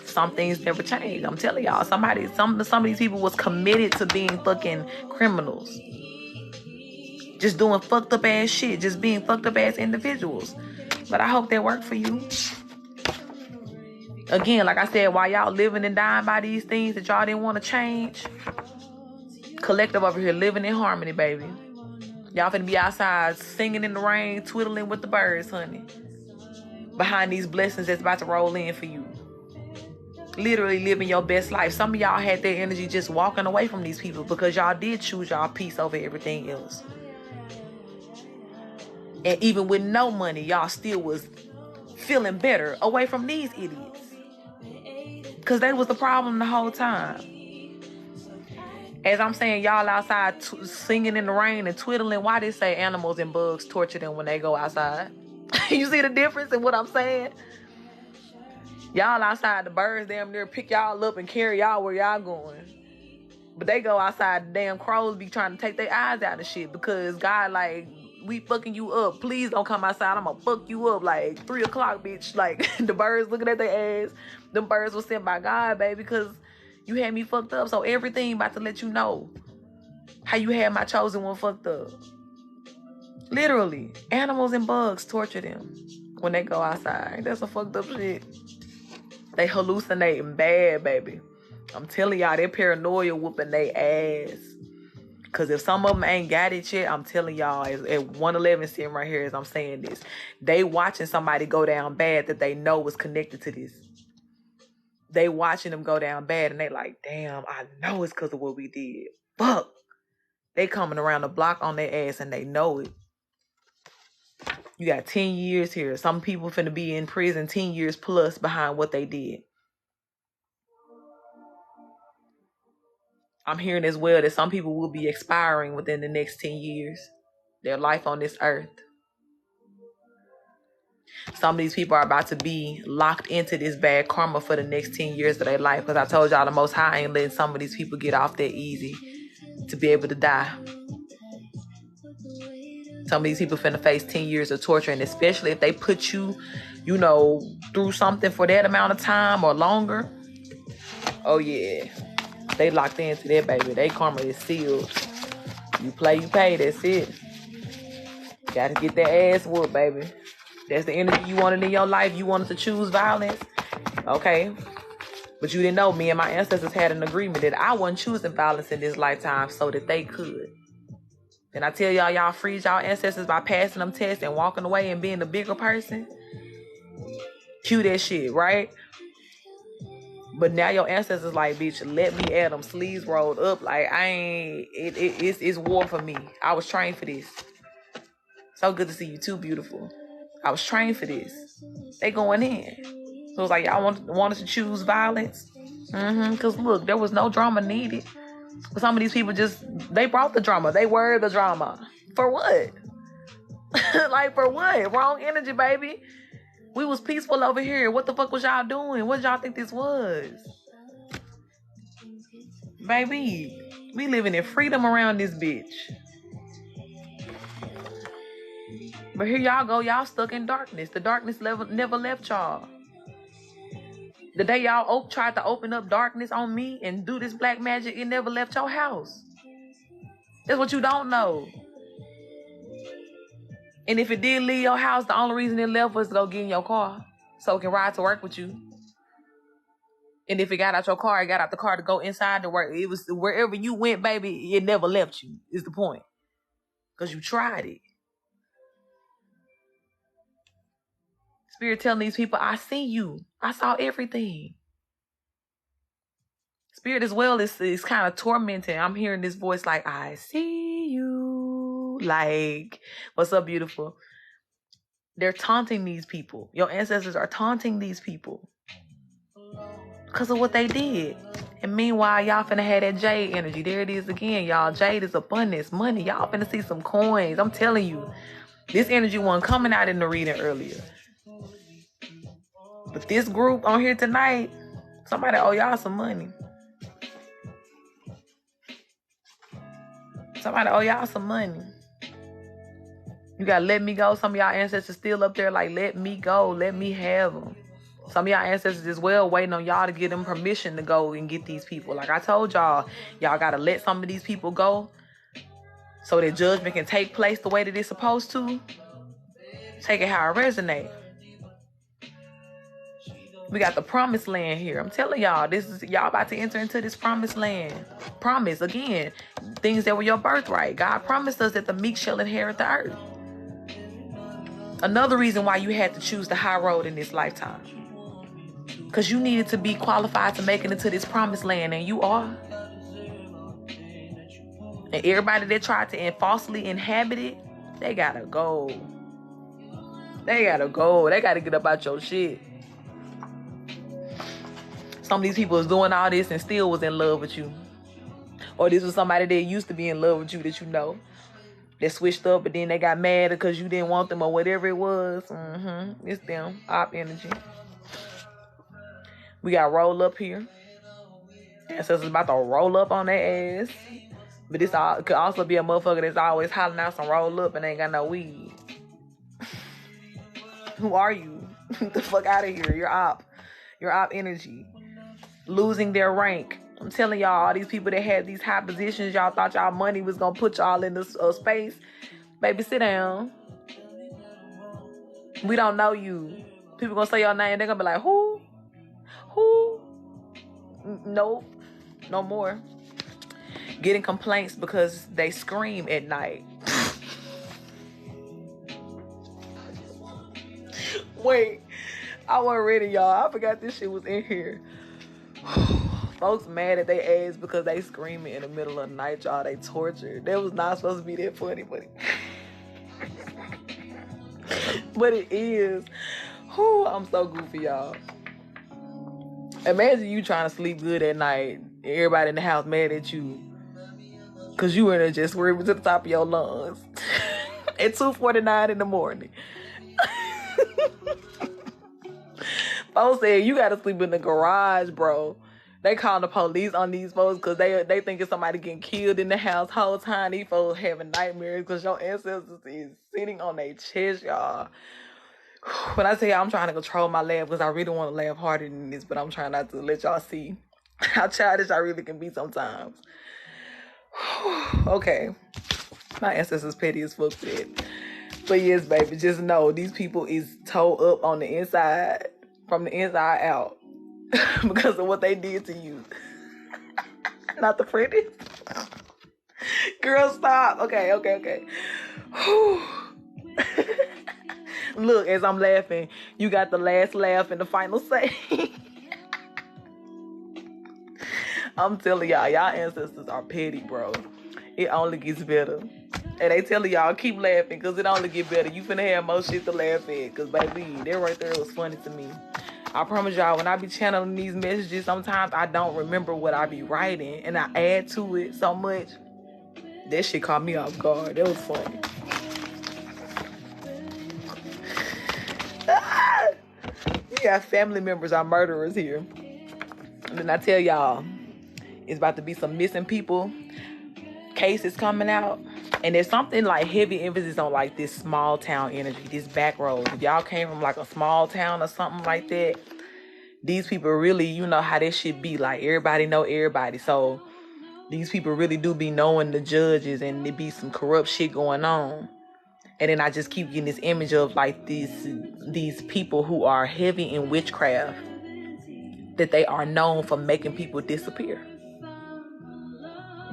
Some things never change. I'm telling y'all. Some of these people was committed to being fucking criminals. Just doing fucked up ass shit. Just being fucked up ass individuals. But I hope that worked for you. Again, like I said, while y'all living and dying by these things that y'all didn't want to change, collective over here living in harmony, baby. Y'all finna be outside singing in the rain, twiddling with the birds, honey. Behind these blessings that's about to roll in for you. Literally living your best life. Some of y'all had their energy just walking away from these people because y'all did choose y'all peace over everything else. And even with no money, y'all still was feeling better away from these idiots. Because they was the problem the whole time. As I'm saying, y'all outside singing in the rain and twiddling. Why they say animals and bugs torture them when they go outside? You see the difference in what I'm saying? Y'all outside, the birds damn near pick y'all up and carry y'all where y'all going. But they go outside, the damn crows be trying to take their eyes out of shit because God like, we fucking you up. Please don't come outside. I'm gonna fuck you up like 3 o'clock, bitch. Like the birds looking at their ass. Them birds were sent by God, baby, because you had me fucked up. So everything about to let you know how you had my chosen one fucked up. Literally, animals and bugs torture them when they go outside. That's some fucked up shit. They hallucinating bad, baby. I'm telling y'all, that paranoia whooping they ass. Because if some of them ain't got it yet, I'm telling y'all, at 111 sitting right here as I'm saying this, they watching somebody go down bad that they know was connected to this. they watching them go down bad, and they like, damn, I know it's because of what we did. Fuck. They coming around the block on their ass, and they know it. You got 10 years here. Some people finna be in prison 10 years plus behind what they did. I'm hearing as well that some people will be expiring within the next 10 years. Their life on this earth. Some of these people are about to be locked into this bad karma for the next 10 years of their life. Because I told y'all the Most High ain't letting some of these people get off that easy to be able to die. Some of these people finna face 10 years of torture. And especially if they put you, through something for that amount of time or longer. Oh, yeah. They locked into that, baby. They karma is sealed. You play, you pay. That's it. Gotta get that ass whooped, baby. That's the energy you wanted in your life. You wanted to choose violence. Okay. But you didn't know me and my ancestors had an agreement that I wasn't choosing violence in this lifetime so that they could. And I tell y'all freed y'all ancestors by passing them tests and walking away and being the bigger person. Cue that shit, right? But now your ancestors like, bitch, let me at them, sleeves rolled up. Like, it's war for me. I was trained for this. So good to see you too, beautiful. I was trained for this. They going in. So it's like, y'all wanted to choose violence? Because look, there was no drama needed. But some of these people they brought the drama. They were the drama. For what? Like, for what? Wrong energy, baby. We was peaceful over here. What the fuck was y'all doing? What y'all think this was? Baby, we living in freedom around this bitch. But here y'all go. Y'all stuck in darkness. The darkness never left y'all. The day y'all tried to open up darkness on me and do this black magic, it never left your house. That's what you don't know. And if it did leave your house, the only reason it left was to go get in your car so it can ride to work with you. And if it got out your car, it got out the car to go inside to work. It was wherever you went, baby, it never left you, is the point. Because you tried it. Spirit telling these people, I see you. I saw everything. Spirit as well is kind of tormenting. I'm hearing this voice like, I see you. Like, what's up, beautiful? They're taunting these people. Your ancestors are taunting these people because of what they did. And meanwhile, y'all finna have that jade energy. There it is again, y'all. Jade is abundance, money. Y'all finna see some coins. I'm telling you. This energy wasn't coming out in the reading earlier. But this group on here tonight, somebody owe y'all some money. Somebody owe y'all some money. You gotta let me go. Some of y'all ancestors still up there like, let me go. Let me have them. Some of y'all ancestors as well waiting on y'all to give them permission to go and get these people. Like I told y'all gotta let some of these people go so that judgment can take place the way that it's supposed to. Take it how it resonates. We got the promised land here. I'm telling y'all, y'all about to enter into this promised land. Promise, again, things that were your birthright. God promised us that the meek shall inherit the earth. Another reason why you had to choose the high road in this lifetime. Because you needed to be qualified to make it into this promised land, and you are. And everybody that tried to falsely inhabit it, they gotta go. They gotta go. They gotta get up out your shit. Some of these people was doing all this and still was in love with you. Or this was somebody that used to be in love with you that you know. That switched up, but then they got mad because you didn't want them or whatever it was. It's them. Op energy. We got roll up here. Ancestors about to roll up on their ass. But this could also be a motherfucker that's always hollering out some roll up and ain't got no weed. Who are you? Get the fuck out of here. You're op. You're op energy. Losing their rank. I'm telling y'all, all these people that had these high positions, y'all thought y'all money was gonna put y'all in this space. Baby, sit down. We don't know you. People gonna say your name, they're gonna be like, who? Nope. No more. Getting complaints because they scream at night. Wait, I wasn't ready, y'all. I forgot this shit was in here. Folks mad at their ass because they screaming in the middle of the night, y'all. They tortured. That was not supposed to be that funny, but it is. Whew, I'm so goofy, y'all. Imagine you trying to sleep good at night. Everybody in the house mad at you because you in there just screaming to the top of your lungs at 2:49 in the morning. Folks said you gotta sleep in the garage, bro. They calling the police on these folks because they think it's somebody getting killed in the house whole time. These folks having nightmares because your ancestors is sitting on their chest, y'all. When I tell y'all I'm trying to control my laugh because I really want to laugh harder than this, but I'm trying not to let y'all see how childish I really can be sometimes. Okay. My ancestors petty as fuck for that. But yes, baby, just know these people is towed up on the inside, from the inside out, because of what they did to you. Not the prettiest. Girl, stop. Okay. Look, as I'm laughing, you got the last laugh and the final say. I'm telling y'all ancestors are petty, bro. It only gets better. And they telling y'all keep laughing because it only get better. You finna have more shit to laugh at. Because, baby, that right there was funny to me. I promise y'all, when I be channeling these messages, sometimes I don't remember what I be writing. And I add to it so much. That shit caught me off guard. That was funny. You got family members are murderers here. And then I tell y'all, it's about to be some missing people cases coming out. And there's something like heavy emphasis on like this small town energy, this back road. If y'all came from like a small town or something like that, these people really, you know how this shit be. Like everybody know everybody. So these people really do be knowing the judges and there be some corrupt shit going on. And then I just keep getting this image of like these people who are heavy in witchcraft, that they are known for making people disappear.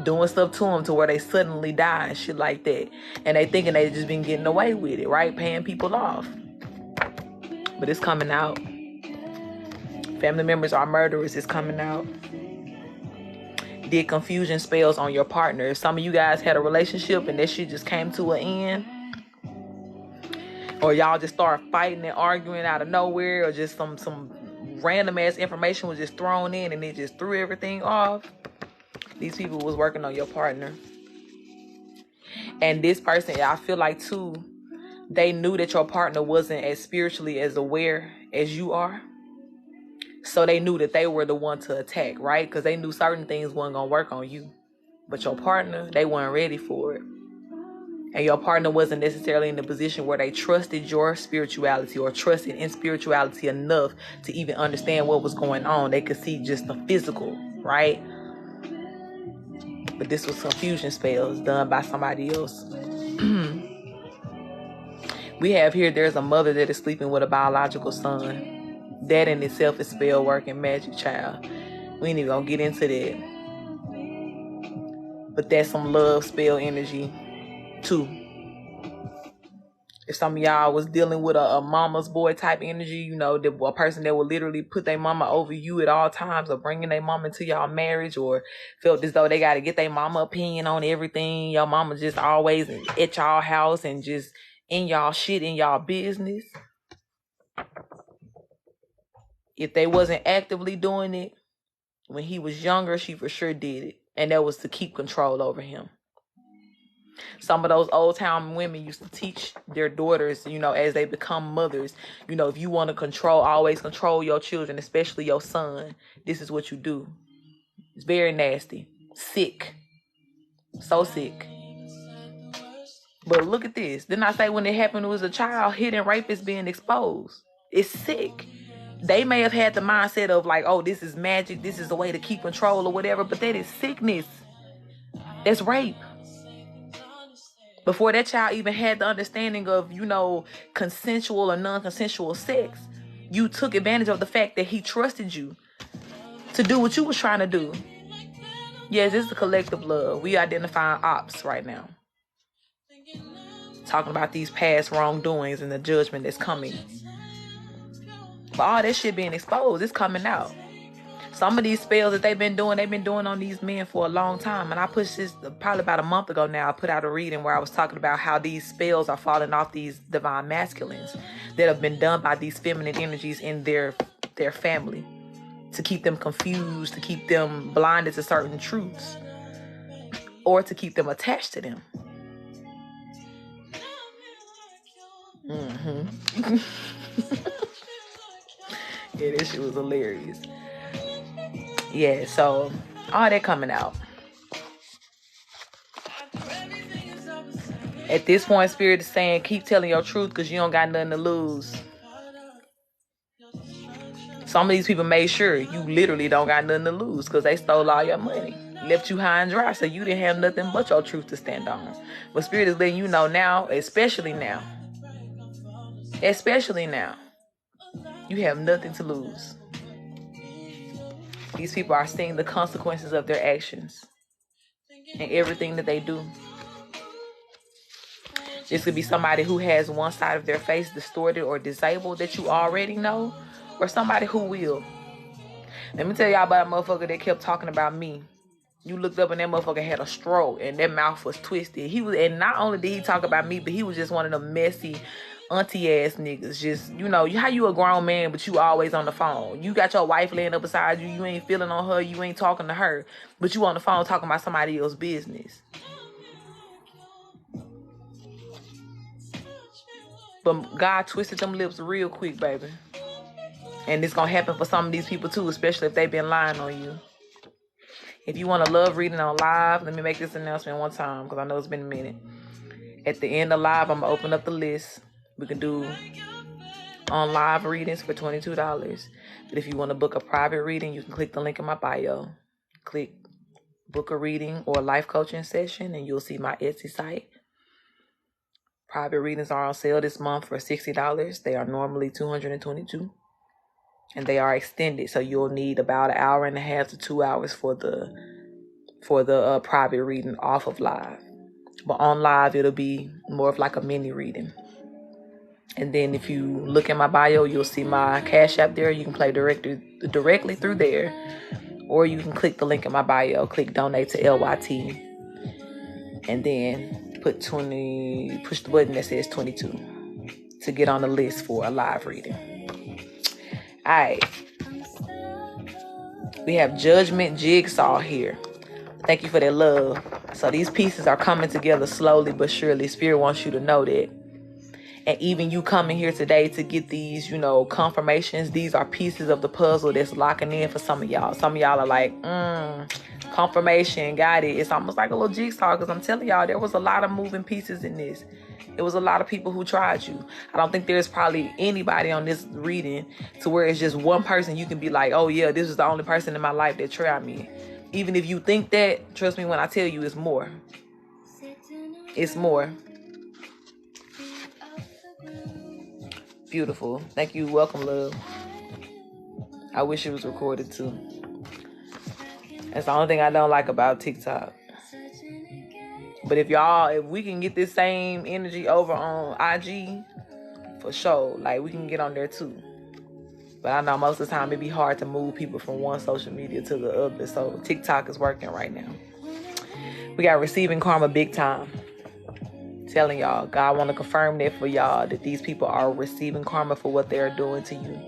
Doing stuff to them to where they suddenly die and shit like that. And they thinking they just been getting away with it, right? Paying people off. But it's coming out. Family members are murderers. It's coming out. Did confusion spells on your partner. If some of you guys had a relationship and that shit just came to an end, or y'all just start fighting and arguing out of nowhere, or just some random ass information was just thrown in and it just threw everything off, these people was working on your partner. And this person, I feel like too, they knew that your partner wasn't as spiritually as aware as you are. So they knew that they were the one to attack, right? Because they knew certain things wasn't going to work on you. But your partner, they weren't ready for it. And your partner wasn't necessarily in the position where they trusted your spirituality or trusted in spirituality enough to even understand what was going on. They could see just the physical, right? But this was confusion spells done by somebody else. We have here, there's a mother that is sleeping with a biological son. That in itself is spell work and magic, child. We ain't even gonna get into that. But that's some love spell energy too. If some of y'all was dealing with a mama's boy type energy, you know, a person that would literally put their mama over you at all times, or bringing their mama into y'all marriage, or felt as though they got to get their mama opinion on everything. Your mama just always at y'all house and just in y'all shit, in y'all business. If they wasn't actively doing it when he was younger, she for sure did it. And that was to keep control over him. Some of those old time women used to teach their daughters, you know, as they become mothers, you know, if you want to always control your children, especially your son, this is what you do. It's very nasty. Sick. So sick. But look at this. Didn't I say when it happened, it was a child, hidden rapist being exposed? It's sick. They may have had the mindset of like, oh, this is magic, this is a way to keep control or whatever, but that is sickness. That's rape. Before that child even had the understanding of, you know, consensual or non-consensual sex, you took advantage of the fact that he trusted you to do what you was trying to do. Yes, it's a collective love. We identifying ops right now. Talking about these past wrongdoings and the judgment that's coming. But all that shit being exposed, it's coming out. Some of these spells that they've been doing on these men for a long time. And I pushed this probably about a month ago now. I put out a reading where I was talking about how these spells are falling off these divine masculines that have been done by these feminine energies in their family to keep them confused, to keep them blinded to certain truths, or to keep them attached to them. Yeah, this shit was hilarious. Yeah, so all that coming out. At this point, Spirit is saying, keep telling your truth because you don't got nothing to lose. Some of these people made sure you literally don't got nothing to lose because they stole all your money. Left you high and dry, so you didn't have nothing but your truth to stand on. But Spirit is letting you know now, especially now, you have nothing to lose. These people are seeing the consequences of their actions and everything that they do. This could be somebody who has one side of their face distorted or disabled that you already know, or somebody who will. Let me tell y'all about a motherfucker that kept talking about me. You looked up and that motherfucker had a stroke and that mouth was twisted. And not only did he talk about me, but he was just one of them messy auntie ass niggas. Just, you know, how you a grown man, but you always on the phone. You got your wife laying up beside you. You ain't feeling on her. You ain't talking to her. But you on the phone talking about somebody else's business. But God twisted them lips real quick, baby. And it's going to happen for some of these people too, especially if they've been lying on you. If you want a love reading on live, let me make this announcement one time because I know it's been a minute. At the end of live, I'm going to open up the list. We can do on live readings for $22. But if you want to book a private reading, you can click the link in my bio. Click book a reading or a life coaching session, and you'll see my Etsy site. Private readings are on sale this month for $60. They are normally $222. And they are extended, so you'll need about an hour and a half to 2 hours for the private reading off of live. But on live, it'll be more of like a mini reading. And then if you look in my bio, you'll see my Cash App there. You can play directly through there, or you can click the link in my bio, click donate to LYT, and then push the button that says 22 to get on the list for a live reading. Alright, we have Judgment Jigsaw here. Thank you for that love. So these pieces are coming together slowly but surely. Spirit wants you to know that. And even you coming here today to get these, confirmations, these are pieces of the puzzle that's locking in for some of y'all. Some of y'all are like, confirmation, got it. It's almost like a little jigsaw because I'm telling y'all, there was a lot of moving pieces in this. It was a lot of people who tried you. I don't think there's probably anybody on this reading to where it's just one person you can be like, oh yeah, this is the only person in my life that tried me. Even if you think that, trust me when I tell you, it's more. It's more. Beautiful. Thank you. Welcome, love. I wish it was recorded too. That's the only thing I don't like about TikTok. But if we can get this same energy over on IG, for sure, like we can get on there too. But I know most of the time it'd be hard to move people from one social media to the other. So TikTok is working right now. We got receiving karma big time. Telling y'all, God want to confirm that for y'all, that these people are receiving karma for what they're doing to you.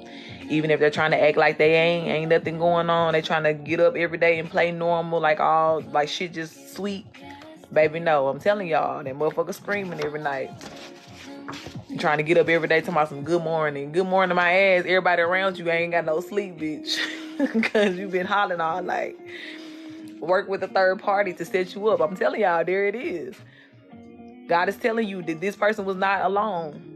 Even if they're trying to act like they ain't nothing going on, they trying to get up every day and play normal, like shit just sweet. Baby, no, I'm telling y'all, that motherfucker screaming every night. You trying to get up every day talking about some good morning to my ass. Everybody around you ain't got no sleep, bitch. Because you been hollering all night. Work with a third party to set you up. I'm telling y'all, there it is. God is telling you that this person was not alone.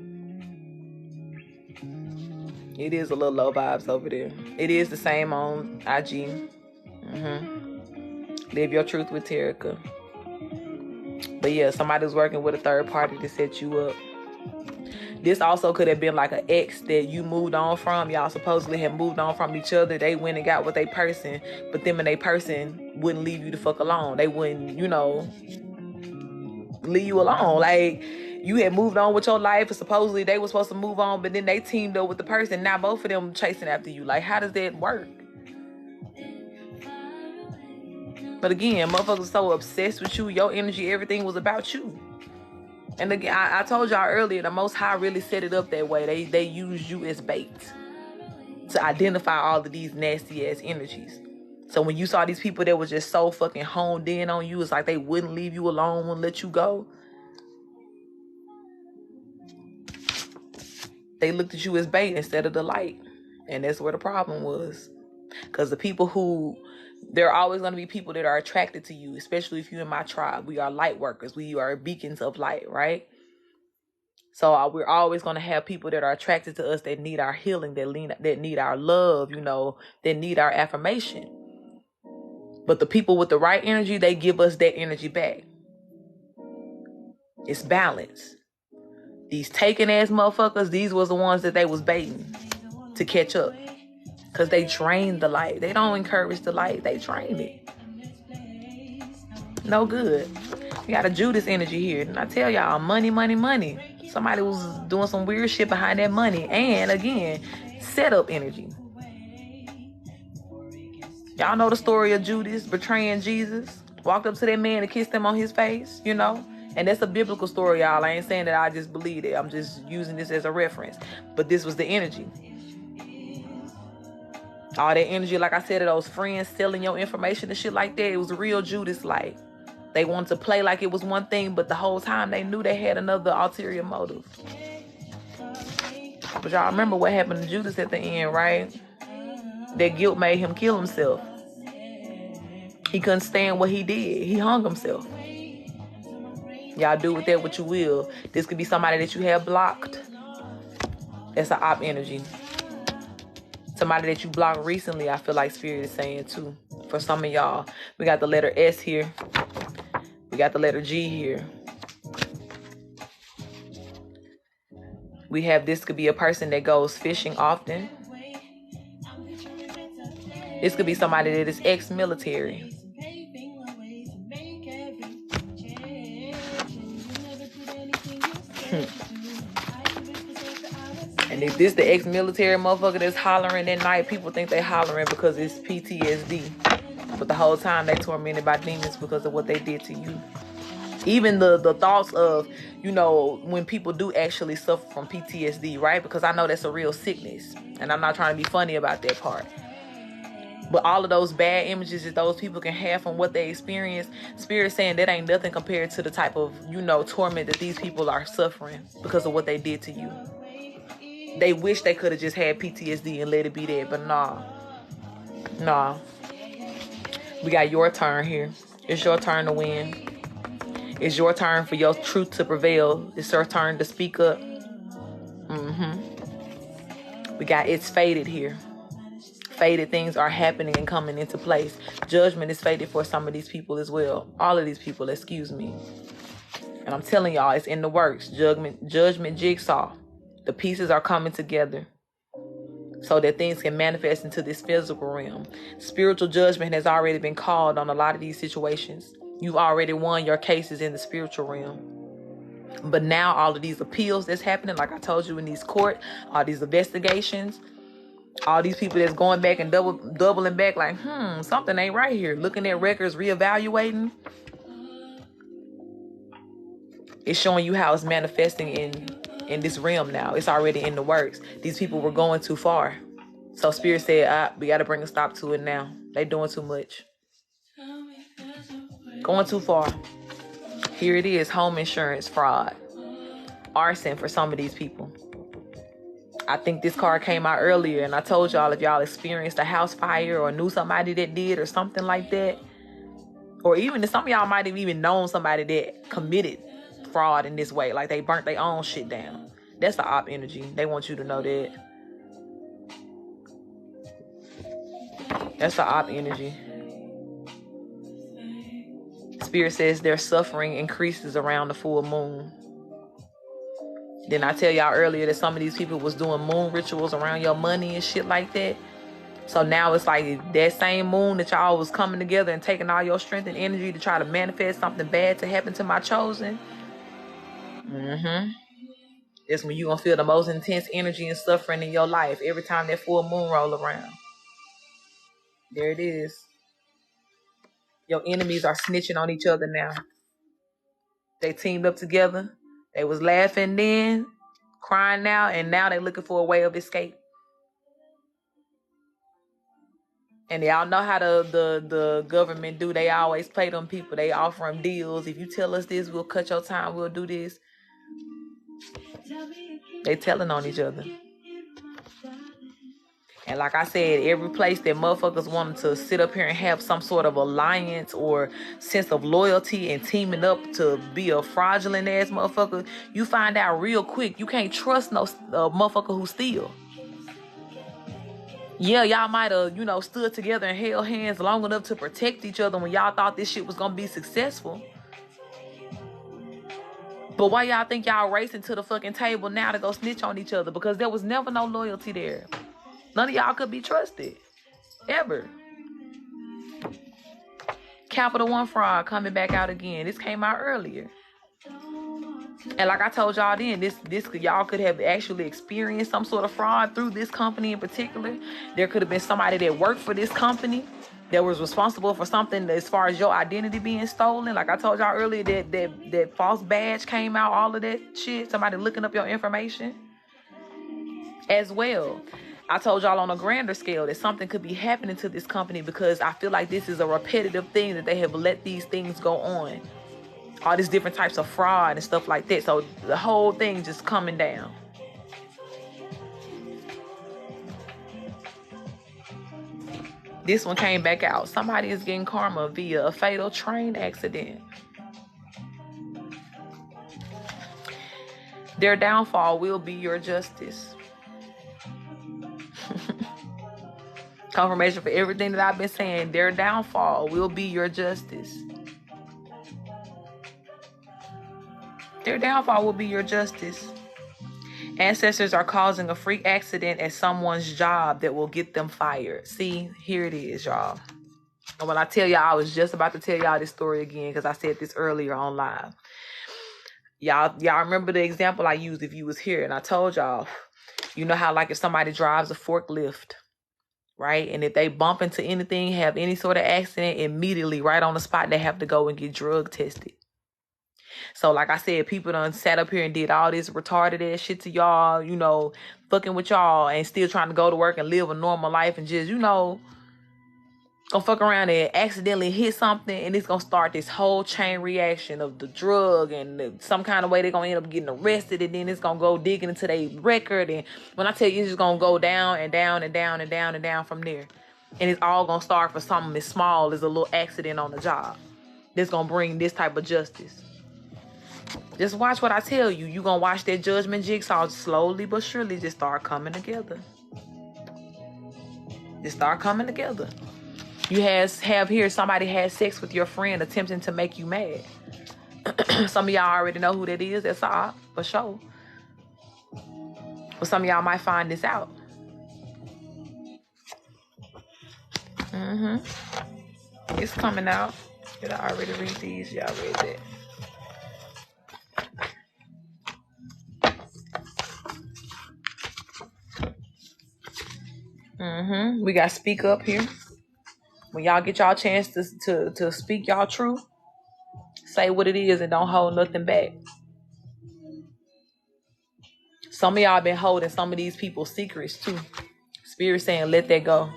It is a little low vibes over there. It is the same on IG. Live your truth with Terica. But yeah, somebody's working with a third party to set you up. This also could have been like an ex that you moved on from. Y'all supposedly have moved on from each other. They went and got with a person, but them and they person wouldn't leave you the fuck alone. They wouldn't, leave you alone. Like, you had moved on with your life, and supposedly they were supposed to move on, but then they teamed up with the person. Now both of them chasing after you. Like, how does that work? But again, motherfuckers so obsessed with you, your energy, everything was about you. And again, I told y'all earlier, the Most High really set it up that way. They use you as bait to identify all of these nasty ass energies. So when you saw these people that was just so fucking honed in on you, it's like they wouldn't leave you alone, wouldn't let you go. They looked at you as bait instead of the light. And that's where the problem was. Because the people who, there are always going to be people that are attracted to you, especially if you're in my tribe. We are light workers. We are beacons of light, right? So we're always going to have people that are attracted to us that need our healing, that need our love, you know, that need our affirmation. But the people with the right energy, they give us that energy back. It's balance. These taken ass motherfuckers, these was the ones that they was baiting to catch up. Because they drain the light. They don't encourage the light. They drain it. No good. You got a Judas energy here. And I tell y'all, money, money, money. Somebody was doing some weird shit behind that money. And again, setup energy. Y'all know the story of Judas betraying Jesus. Walked up to that man and kissed him on his face, you know. And that's a biblical story, y'all. I ain't saying that I just believe it. I'm just using this as a reference. But this was the energy. All that energy, like I said, of those friends selling your information and shit like that, it was real Judas like. They wanted to play like it was one thing, but the whole time they knew they had another ulterior motive. But y'all remember what happened to Judas at the end, right? That guilt made him kill himself. He couldn't stand what he did. He hung himself. Y'all do with that what you will. This could be somebody that you have blocked. That's an op energy. Somebody that you blocked recently, I feel like Spirit is saying too. For some of y'all, we got the letter S here. We got the letter G here. We have this could be a person that goes fishing often. This could be somebody that is ex-military. And if this the ex-military motherfucker that's hollering at night, people think they hollering because it's PTSD. But the whole time they tormented by demons because of what they did to you. Even the thoughts of, you know, when people do actually suffer from PTSD, right? Because I know that's a real sickness. And I'm not trying to be funny about that part. But all of those bad images that those people can have from what they experience, Spirit saying that ain't nothing compared to the type of, you know, torment that these people are suffering because of what they did to you. They wish they could have just had PTSD and let it be there, but nah. Nah. We got your turn here. It's your turn to win. It's your turn for your truth to prevail. It's your turn to speak up. We got it's fated here. Fated things are happening and coming into place. Judgment is fated for some of these people as well. All of these people, excuse me. And I'm telling y'all, it's in the works. Judgment jigsaw. The pieces are coming together so that things can manifest into this physical realm. Spiritual judgment has already been called on a lot of these situations. You've already won your cases in the spiritual realm. But now all of these appeals that's happening, like I told you in these court, all these investigations, all these people that's going back and doubling back like, something ain't right here. Looking at records, reevaluating. It's showing you how it's manifesting in this realm now. It's already in the works. These people were going too far. So Spirit said, we got to bring a stop to it now. They doing too much. Going too far. Here it is, home insurance fraud. Arson for some of these people. I think this card came out earlier, and I told y'all if y'all experienced a house fire or knew somebody that did or something like that, or even some of y'all might have even known somebody that committed fraud in this way, like they burnt their own shit down. That's the op energy. They want you to know that. That's the op energy. Spirit says their suffering increases around the full moon. Then I tell y'all earlier that some of these people was doing moon rituals around your money and shit like that. So now it's like that same moon that y'all was coming together and taking all your strength and energy to try to manifest something bad to happen to my chosen. That's when you're going to feel the most intense energy and suffering in your life every time that full moon roll around. There it is. Your enemies are snitching on each other now. They teamed up together. They was laughing then, crying now, and now they looking for a way of escape. And y'all know how the government do. They always play them people. They offer them deals. If you tell us this, we'll cut your time. We'll do this. They telling on each other. And like I said, every place that motherfuckers wanted to sit up here and have some sort of alliance or sense of loyalty and teaming up to be a fraudulent ass motherfucker, you find out real quick you can't trust no motherfucker who steal. Yeah, y'all might have, stood together and held hands long enough to protect each other when y'all thought this shit was gonna be successful. But why y'all think y'all racing to the fucking table now to go snitch on each other? Because there was never no loyalty there. None of y'all could be trusted. Ever. Capital One fraud coming back out again. This came out earlier. And like I told y'all then, this y'all could have actually experienced some sort of fraud through this company in particular. There could have been somebody that worked for this company that was responsible for something as far as your identity being stolen. Like I told y'all earlier, that false badge came out, all of that shit. Somebody looking up your information as well. I told y'all on a grander scale that something could be happening to this company because I feel like this is a repetitive thing that they have let these things go on. All these different types of fraud and stuff like that. So the whole thing just coming down. This one came back out. Somebody is getting karma via a fatal train accident. Their downfall will be your justice. Confirmation for everything that I've been saying. Their downfall will be your justice. Their downfall will be your justice. Ancestors are causing a freak accident at someone's job that will get them fired. See, here it is, y'all. And when I tell y'all, I was just about to tell y'all this story again because I said this earlier on live. Y'all remember the example I used if you was here, and I told y'all, you know how like if somebody drives a forklift, right? And if they bump into anything, have any sort of accident, immediately right on the spot, they have to go and get drug tested. So like I said, people done sat up here and did all this retarded ass shit to y'all, fucking with y'all and still trying to go to work and live a normal life and just, gonna fuck around and accidentally hit something, and it's gonna start this whole chain reaction of the drug and some kind of way they're gonna end up getting arrested, and then it's gonna go digging into their record, and when I tell you, it's just gonna go down and down and down and down and down from there. And it's all gonna start for something as small as a little accident on the job that's gonna bring this type of justice. Just watch what I tell you. You're gonna watch that judgment jigsaw slowly but surely just start coming together. Just start coming together. You have here somebody had sex with your friend attempting to make you mad. Some of y'all already know who that is. That's all for sure. But some of y'all might find this out. It's coming out. Did I already read these? Y'all read that. We got speak up here. When y'all get y'all chance to speak y'all truth, say what it is and don't hold nothing back. Some of y'all been holding some of these people's secrets too. Spirit saying, let that go.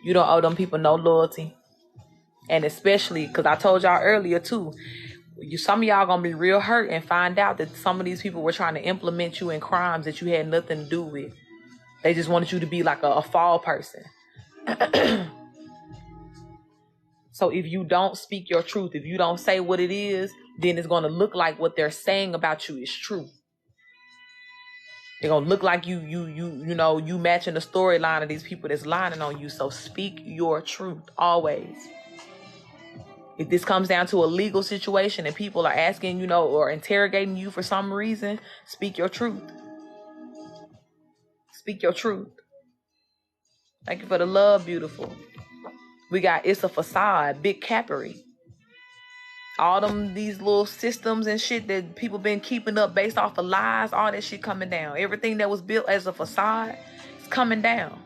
You don't owe them people no loyalty. And especially, because I told y'all earlier too, some of y'all gonna be real hurt and find out that some of these people were trying to implement you in crimes that you had nothing to do with. They just wanted you to be like a fall person. So if you don't speak your truth, if you don't say what it is, then it's going to look like what they're saying about you is true. They're going to look like you matching the storyline of these people that's lying on you. So speak your truth always. If this comes down to a legal situation and people are asking, or interrogating you for some reason, speak your truth. Speak your truth. Thank you for the love, beautiful. We got It's a Facade, Big Cappery. All these little systems and shit that people been keeping up based off of lies, all that shit coming down. Everything that was built as a facade is coming down.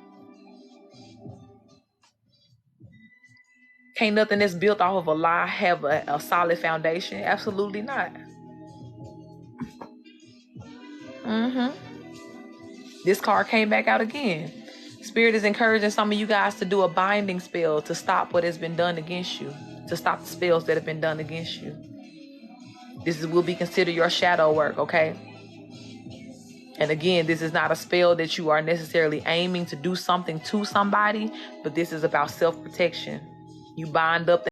Can't nothing that's built off of a lie have a solid foundation? Absolutely not. This card came back out again. Spirit is encouraging some of you guys to do a binding spell to stop what has been done against you, to stop the spells that have been done against you. Will be considered your shadow work, okay? And again, this is not a spell that you are necessarily aiming to do something to somebody, but this is about self-protection. You bind up